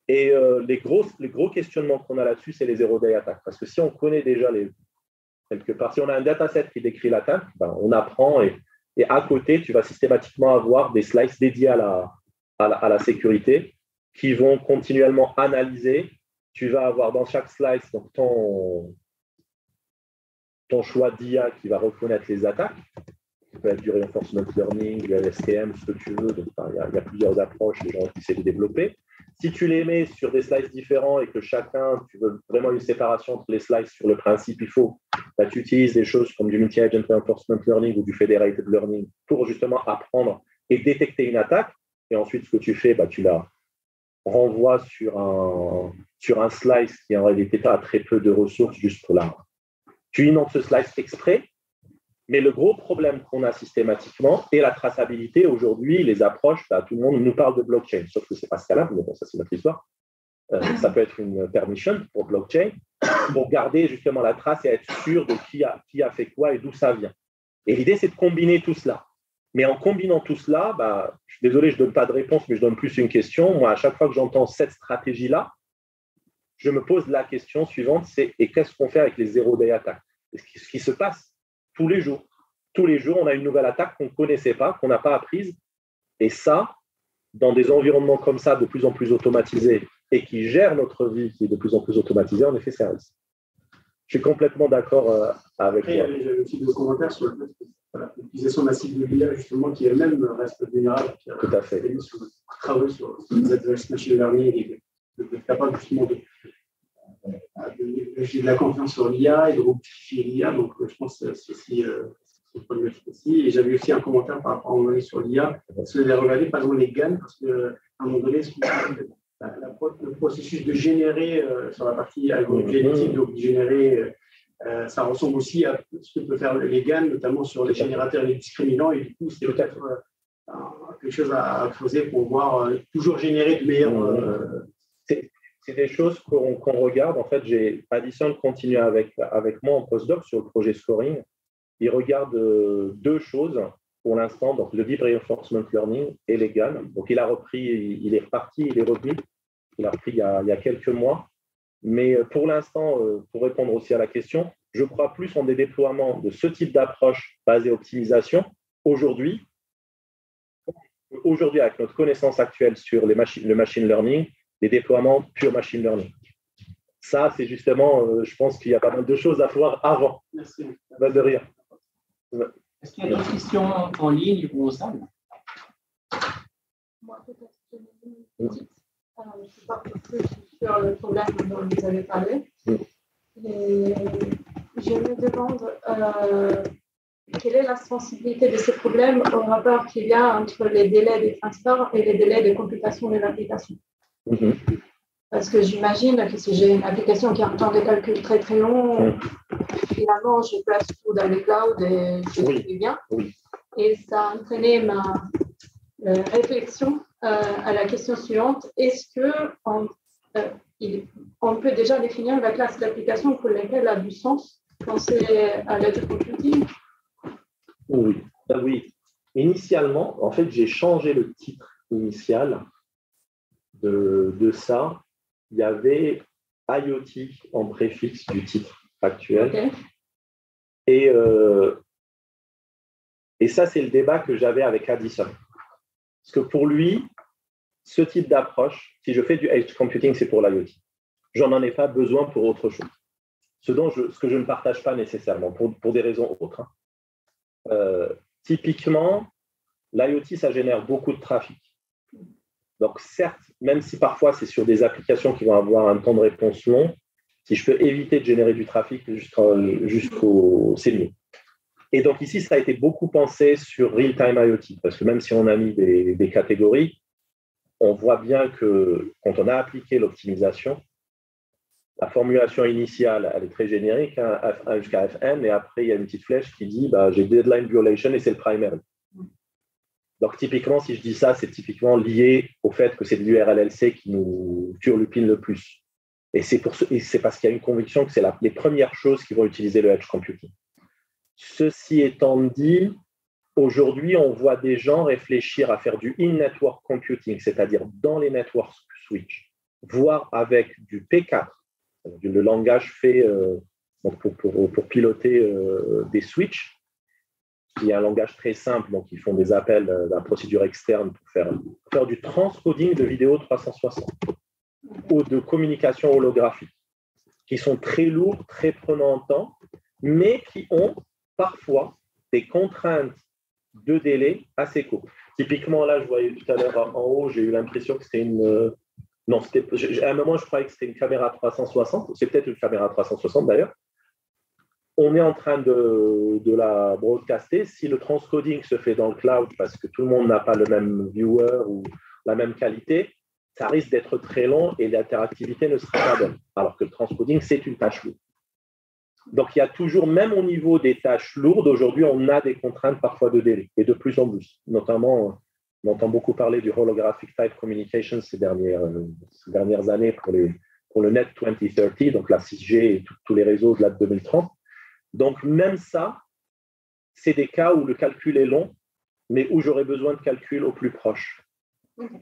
Et les gros questionnements qu'on a là-dessus, c'est les zero-day attaques. Parce que si on connaît déjà quelque part, si on a un dataset qui décrit l'attaque, on apprend et à côté, tu vas systématiquement avoir des slices dédiés à la sécurité qui vont continuellement analyser. Tu vas avoir dans chaque slice donc, ton choix d'IA qui va reconnaître les attaques. Ça peut être du reinforcement learning, du LSTM, ce que tu veux. Donc, il y a plusieurs approches, les gens qui essaient de développer. Si tu les mets sur des slices différents et que tu veux vraiment une séparation entre les slices sur le principe, tu utilises des choses comme du multi-agent reinforcement learning ou du federated learning pour justement apprendre et détecter une attaque. Et ensuite, ce que tu fais, tu la renvoies sur un slice qui en réalité a très peu de ressources juste pour la. Tu inondes ce slice exprès. Mais le gros problème qu'on a systématiquement est la traçabilité. Aujourd'hui, les approches, tout le monde nous parle de blockchain, sauf que ce n'est pas scalable, mais bon, ça c'est notre histoire. Ça peut être une permission pour blockchain, pour garder justement la trace et être sûr de qui a fait quoi et d'où ça vient. Et l'idée, c'est de combiner tout cela. Mais en combinant tout cela, je suis désolé, je ne donne pas de réponse, mais je donne plus une question. Moi, à chaque fois que j'entends cette stratégie-là, je me pose la question suivante, et qu'est-ce qu'on fait avec les zero-day attaques? Ce qui se passe tous les jours. Tous les jours, on a une nouvelle attaque qu'on ne connaissait pas, qu'on n'a pas apprise. Et ça, dans des environnements comme ça, de plus en plus automatisés et qui gèrent notre vie, qui est de plus en plus automatisée, en effet, c'est un risque. Je suis complètement d'accord avec toi. J'avais aussi des commentaires sur l'utilisation massive de l'IA, justement, qui elle-même reste vulnérable. Tout à fait. Travailler sur les adverse machine learning et d'être capable justement de la confiance sur l'IA et de rectifier l'IA. Donc, je pense que c'est aussi problématique aussi. Et j'avais aussi un commentaire par rapport à un moment donné sur l'IA. Parce que j'ai regardé, par exemple, les GAN, parce qu'à un moment donné, le processus de générer sur la partie algorithmique, donc générer, ça ressemble aussi à ce que peut faire les GAN, notamment sur les générateurs et les discriminants. Et du coup, c'est peut-être quelque chose à creuser pour voir toujours générer de meilleurs. C'est des choses qu'on regarde. En fait, Addison continue avec moi en postdoc sur le projet Scoring. Il regarde 2 choses. pour l'instant, donc le Deep Reinforcement Learning est légal. Donc, il a repris, il est reparti, il est revenu. Il a repris il y a quelques mois. Mais pour l'instant, pour répondre aussi à la question, je crois plus en des déploiements de ce type d'approche basée optimisation aujourd'hui, avec notre connaissance actuelle sur le machine learning, des déploiements pure machine learning. Ça, c'est justement, je pense qu'il y a pas mal de choses à voir avant. Merci. Pas de rien. Est-ce qu'il y a d'autres questions en ligne ou au salle? Moi, peut-être que je suis pas plus sur le problème dont vous avez parlé. Et je me demande quelle est la sensibilité de ces problèmes au rapport qu'il y a entre les délais de transport et les délais de computation de l'application. Parce que j'imagine que si j'ai une application qui a un temps de calcul très très long, finalement, je place tout dans le cloud et je fais bien. Et ça a entraîné ma réflexion à la question suivante. Est-ce qu'on peut déjà définir la classe d'application pour laquelle a du sens penser à l'edge computing? Oui. Initialement, en fait, j'ai changé le titre initial de ça. Il y avait IoT en préfixe du titre actuel. Okay. Et ça, c'est le débat que j'avais avec Addison. Parce que pour lui, ce type d'approche, si je fais du edge computing, c'est pour l'IoT. Je n'en ai pas besoin pour autre chose. Ce que je ne partage pas nécessairement, pour des raisons autres. Typiquement, l'IoT, ça génère beaucoup de trafic. Donc, certes, même si parfois c'est sur des applications qui vont avoir un temps de réponse long, si je peux éviter de générer du trafic jusqu'au c'est mieux. Et donc ici, ça a été beaucoup pensé sur real-time IoT, parce que même si on a mis des catégories, on voit bien que quand on a appliqué l'optimisation, la formulation initiale, elle est très générique, F1 jusqu'à Fn, et après, il y a une petite flèche qui dit j'ai deadline violation et c'est le primary. Donc, typiquement, si je dis ça, c'est typiquement lié au fait que c'est de l'URLLC qui nous turlupine le plus. Et c'est parce qu'il y a une conviction que c'est les premières choses qui vont utiliser le edge computing. Ceci étant dit, aujourd'hui, on voit des gens réfléchir à faire du in-network computing, c'est-à-dire dans les network switch, voire avec du P4, le langage fait pour piloter des switches, qui est un langage très simple, donc ils font des appels à la procédure externe pour faire du transcoding de vidéo 360 ou de communication holographique, qui sont très lourds, très prenants en temps, mais qui ont parfois des contraintes de délai assez courtes. Typiquement, là, je voyais tout à l'heure en haut, j'ai eu l'impression que c'était une... Non, à un moment, je croyais que c'était une caméra 360. C'est peut-être une caméra 360 d'ailleurs. On est en train de la broadcaster. Si le transcoding se fait dans le cloud parce que tout le monde n'a pas le même viewer ou la même qualité, ça risque d'être très long et l'interactivité ne sera pas bonne. Alors que le transcoding, c'est une tâche lourde. Donc, il y a toujours, même au niveau des tâches lourdes, aujourd'hui, on a des contraintes parfois de délai et de plus en plus. Notamment, on entend beaucoup parler du holographic type communication ces dernières années pour le Net 2030, donc la 6G et tous les réseaux au-delà de 2030. Donc, même ça, c'est des cas où le calcul est long, mais où j'aurais besoin de calcul au plus proche.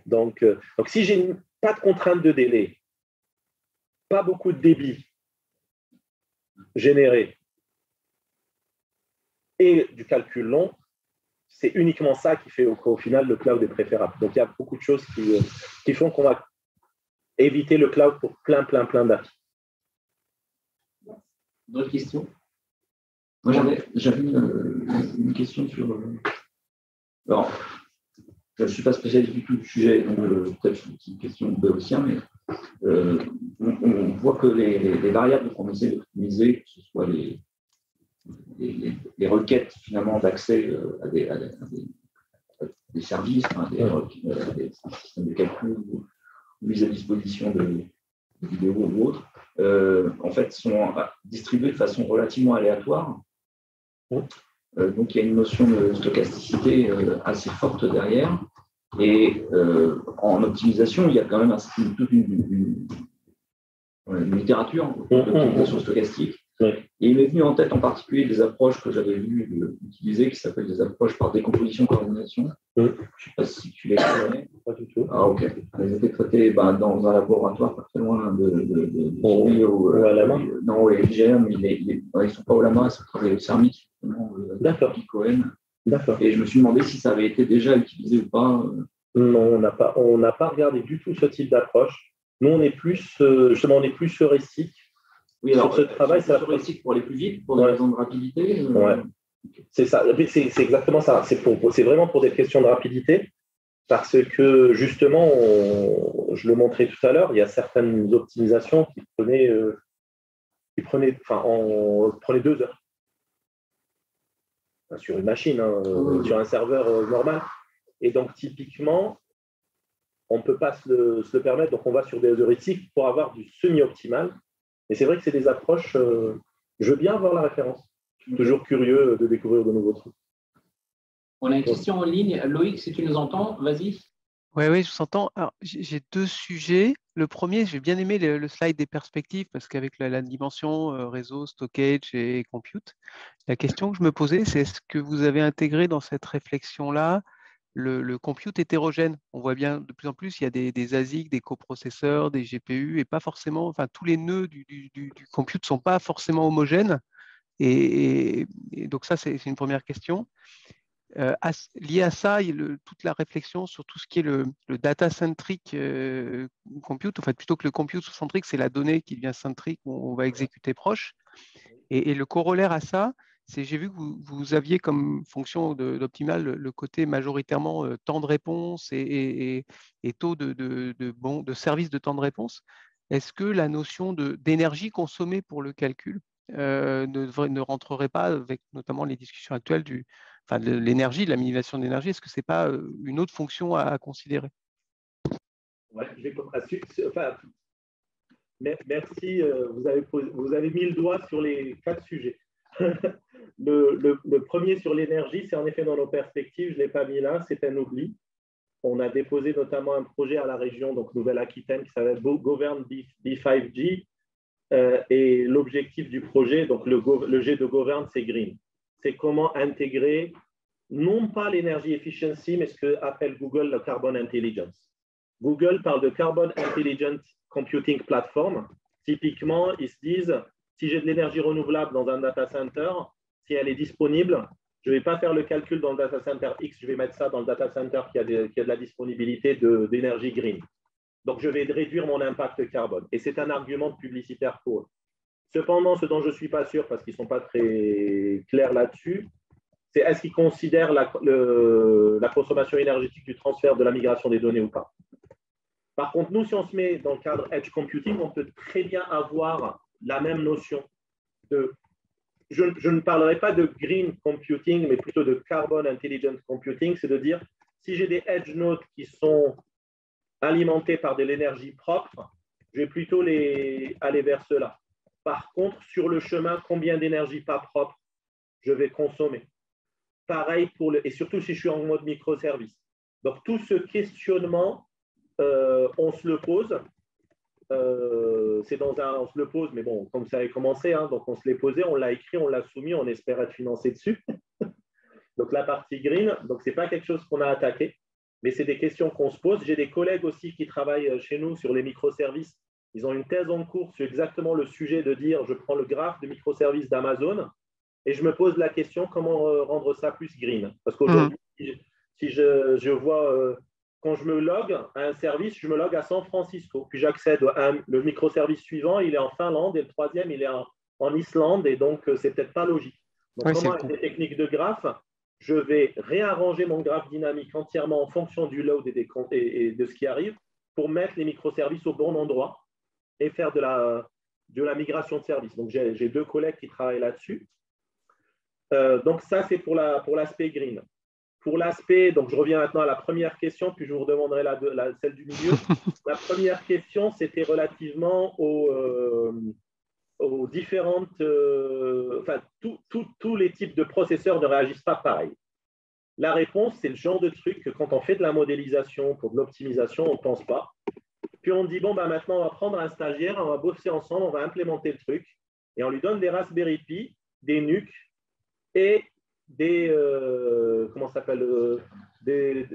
Donc si j'ai pas de contrainte de délai, pas beaucoup de débit généré et du calcul long, c'est uniquement ça qui fait qu'au final, le cloud est préférable. Donc, il y a beaucoup de choses qui font qu'on va éviter le cloud pour plein d'applis. D'autres questions? Moi, j'avais une question sur... Alors, je ne suis pas spécialiste du tout du sujet, donc peut-être c'est une question de béotien, mais on voit que les variables qu'on essaie d'optimiser, que ce soit les requêtes finalement d'accès à des services, des systèmes de calcul ou mise à disposition de vidéos ou autres, en fait, sont distribuées de façon relativement aléatoire. Donc, il y a une notion de stochasticité assez forte derrière. Et en optimisation, il y a quand même toute une littérature d'optimisation stochastique. Oui. Et il m'est venu en tête en particulier des approches que j'avais vues utiliser, qui s'appellent des approches par décomposition-coordination. Je ne sais pas si tu les connais. Pas du tout. Ah, ok. Elles étaient traitées dans un laboratoire pas très loin de à la main. Non, oui, IGM, ils ne sont pas au Lama, ils sont travaillés au CERMIC, D'accord. Cohen. D'accord. Et je me suis demandé si ça avait été déjà utilisé ou pas. Non, on n'a pas regardé du tout ce type d'approche. Nous, on est plus, justement, on est plus heuristique. Oui, alors, sur ce travail, c'est heuristique pour aller plus vite, pour des raisons de rapidité. Ouais. C'est ça. C'est exactement ça. C'est vraiment pour des questions de rapidité, parce que justement, je le montrais tout à l'heure, il y a certaines optimisations qui prenaient 2 heures. Sur une machine, sur un serveur normal. Et donc, typiquement, on ne peut pas se le permettre. Donc, on va sur des heuristiques pour avoir du semi-optimal. Et c'est vrai que c'est des approches, je veux bien avoir la référence. Je suis toujours curieux de découvrir de nouveaux trucs. On a une question en ligne. Loïc, si tu nous entends, vas-y. Oui, je vous entends. Alors, j'ai 2 sujets. Le premier, j'ai bien aimé le slide des perspectives parce qu'avec la dimension réseau, stockage et compute, la question que je me posais, c'est est-ce que vous avez intégré dans cette réflexion-là le compute hétérogène? On voit bien de plus en plus, il y a des ASIC, des coprocesseurs, des GPU et pas forcément, enfin, tous les nœuds du compute ne sont pas forcément homogènes. Et donc ça, c'est une première question. Lié à ça, il y a toute la réflexion sur tout ce qui est le data-centric compute. En fait, plutôt que le compute centrique, c'est la donnée qui devient centrique, où on va exécuter proche. Et le corollaire à ça, c'est j'ai vu que vous aviez comme fonction d'optimal le côté majoritairement temps de réponse et taux de service de temps de réponse. Est-ce que la notion d'énergie consommée pour le calcul ne rentrerait pas avec notamment les discussions actuelles de l'énergie, de la minimalisation de l'énergie? Est-ce que ce n'est pas une autre fonction à considérer? Ouais, je vais merci, vous avez mis le doigt sur les 4 sujets. Le premier sur l'énergie, c'est en effet dans nos perspectives, je ne l'ai pas mis là, c'est un oubli. On a déposé notamment un projet à la région, donc Nouvelle-Aquitaine, qui s'appelle Govern B5G. Et l'objectif du projet, donc le G de Govern, c'est Green. C'est comment intégrer non pas l'énergie efficiency, mais ce qu'appelle Google le Carbon Intelligence. Google parle de Carbon Intelligent Computing Platform. Typiquement, ils se disent, si j'ai de l'énergie renouvelable dans un data center, si elle est disponible, je ne vais pas faire le calcul dans le data center X, je vais mettre ça dans le data center qui a de la disponibilité d'énergie green. Donc, je vais réduire mon impact carbone. Et c'est un argument publicitaire pour eux. Cependant, ce dont je ne suis pas sûr, parce qu'ils ne sont pas très clairs là-dessus, c'est est-ce qu'ils considèrent la consommation énergétique du transfert de la migration des données ou pas. Par contre, nous, si on se met dans le cadre Edge Computing, on peut très bien avoir la même notion de… Je ne parlerai pas de Green Computing, mais plutôt de Carbon Intelligent Computing, c'est de dire, si j'ai des Edge nodes qui sont alimentés par de l'énergie propre, je vais plutôt aller vers cela. Par contre, sur le chemin, combien d'énergie pas propre je vais consommer? Pareil et surtout si je suis en mode microservice. Donc, tout ce questionnement, on se le pose. On se le pose, mais bon, comme ça avait commencé, donc on se l'est posé, on l'a écrit, on l'a soumis, on espère être financé dessus. Donc, la partie green, donc ce n'est pas quelque chose qu'on a attaqué, mais c'est des questions qu'on se pose. J'ai des collègues aussi qui travaillent chez nous sur les microservices. Ils ont une thèse en cours sur exactement le sujet de dire, je prends le graphe de microservices d'Amazon et je me pose la question, comment rendre ça plus green? Parce qu'aujourd'hui, si je vois… quand je me log à un service, je me log à San Francisco. Puis j'accède le microservice suivant, il est en Finlande et le troisième, il est en Islande. Et donc, c'est peut-être pas logique. Donc, comment avec des techniques de graphe, je vais réarranger mon graphe dynamique entièrement en fonction du load et de ce qui arrive pour mettre les microservices au bon endroit et faire de la migration de services. Donc, j'ai 2 collègues qui travaillent là-dessus. Donc, ça, c'est pour l'aspect green. Pour l'aspect, donc je reviens maintenant à la première question, puis je vous redemanderai celle du milieu. La première question, c'était relativement aux différentes… tous les types de processeurs ne réagissent pas pareil. La réponse, c'est le genre de truc que quand on fait de la modélisation, pour de l'optimisation, on ne pense pas. Puis on dit, bon, maintenant, on va prendre un stagiaire, on va bosser ensemble, on va implémenter le truc. et on lui donne des Raspberry Pi, des NUC et des comment ça s'appelle des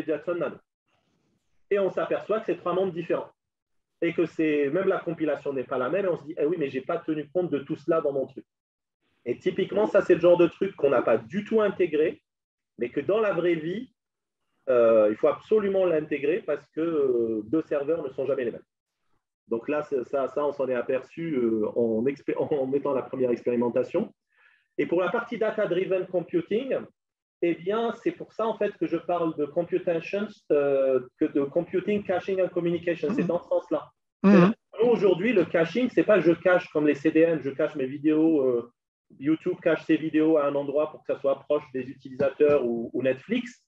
Jackson Nano. Et on s'aperçoit que c'est 3 mondes différents. Et que même la compilation n'est pas la même. Et on se dit, eh oui, mais je n'ai pas tenu compte de tout cela dans mon truc. Et typiquement, ça, c'est le genre de truc qu'on n'a pas du tout intégré, mais que dans la vraie vie, il faut absolument l'intégrer parce que 2 serveurs ne sont jamais les mêmes. Donc là, ça on s'en est aperçu en mettant la première expérimentation. Et pour la partie data-driven computing, eh bien, c'est pour ça en fait que je parle de computations, que de computing, caching and communication. C'est dans ce sens-là. Aujourd'hui, le caching, c'est pas je cache comme les CDN, je cache mes vidéos, YouTube cache ses vidéos à un endroit pour que ça soit proche des utilisateurs ou Netflix.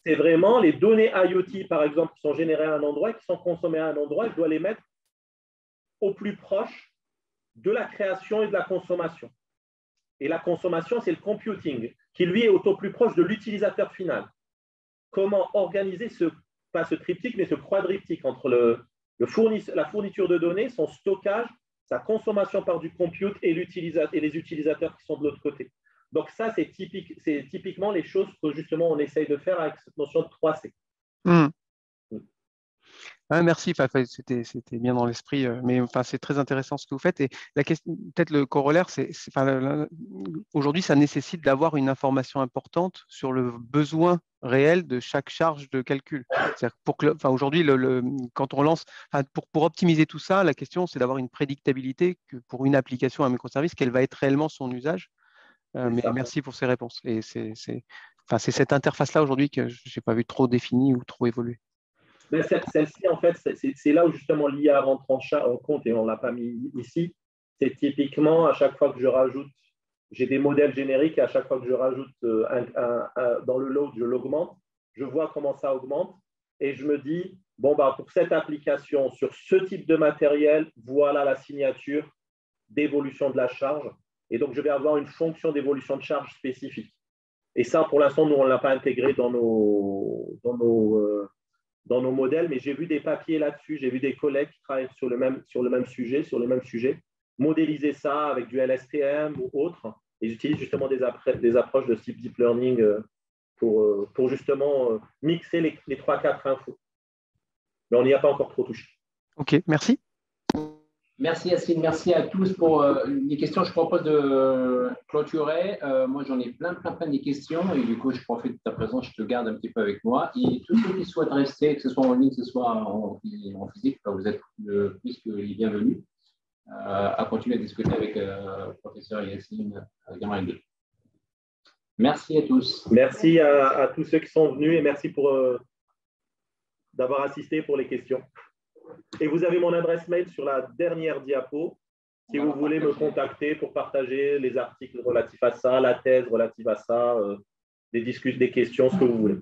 C'est vraiment les données IoT, par exemple, qui sont générées à un endroit et qui sont consommées à un endroit, je dois les mettre au plus proche de la création et de la consommation. Et la consommation, c'est le computing, qui lui est au plus proche de l'utilisateur final. Comment organiser pas ce triptyque, mais ce quadriptyque entre la fourniture de données, son stockage, sa consommation par du compute et les utilisateurs qui sont de l'autre côté. Donc ça, c'est typiquement les choses que justement on essaye de faire avec cette notion de 3C. Merci, c'était bien dans l'esprit, mais c'est très intéressant ce que vous faites. Et la question, peut-être le corollaire, aujourd'hui, ça nécessite d'avoir une information importante sur le besoin réel de chaque charge de calcul. Aujourd'hui, quand on lance, pour optimiser tout ça, la question, c'est d'avoir une prédictabilité que pour une application, un microservice, quel va être réellement son usage. Mais merci pour ces réponses. Et c'est cette interface-là aujourd'hui que je n'ai pas vu trop définie ou trop évoluer. Celle-ci, en fait, c'est là où justement l'IA rentre en compte et on ne l'a pas mis ici. C'est typiquement à chaque fois que je rajoute, j'ai des modèles génériques et à chaque fois que je rajoute dans le load, je l'augmente, je vois comment ça augmente et je me dis, bon, pour cette application, sur ce type de matériel, voilà la signature d'évolution de la charge. Et donc, je vais avoir une fonction d'évolution de charge spécifique. Et ça, pour l'instant, nous, on ne l'a pas intégré dans nos modèles, mais j'ai vu des papiers là-dessus, j'ai vu des collègues qui travaillent sur le même sujet, modéliser ça avec du LSTM ou autre, et j'utilise justement des approches de type deep learning pour justement mixer les 3-4 infos. Mais on n'y a pas encore trop touché. Ok, merci. Merci Yacine, merci à tous pour les questions. Je propose de clôturer. Moi, j'en ai plein des questions et du coup, je profite de ta présence, je te garde un petit peu avec moi. Et tous ceux qui souhaitent rester, que ce soit en ligne, que ce soit en physique, vous êtes le plus que les bienvenus à continuer à discuter avec le professeur Yacine Gamrindé. Merci à tous. Merci à tous ceux qui sont venus et merci d'avoir assisté pour les questions. Et vous avez mon adresse mail sur la dernière diapo si vous voulez me contacter pour partager les articles relatifs à ça, la thèse relative à ça, des questions, ce que vous voulez.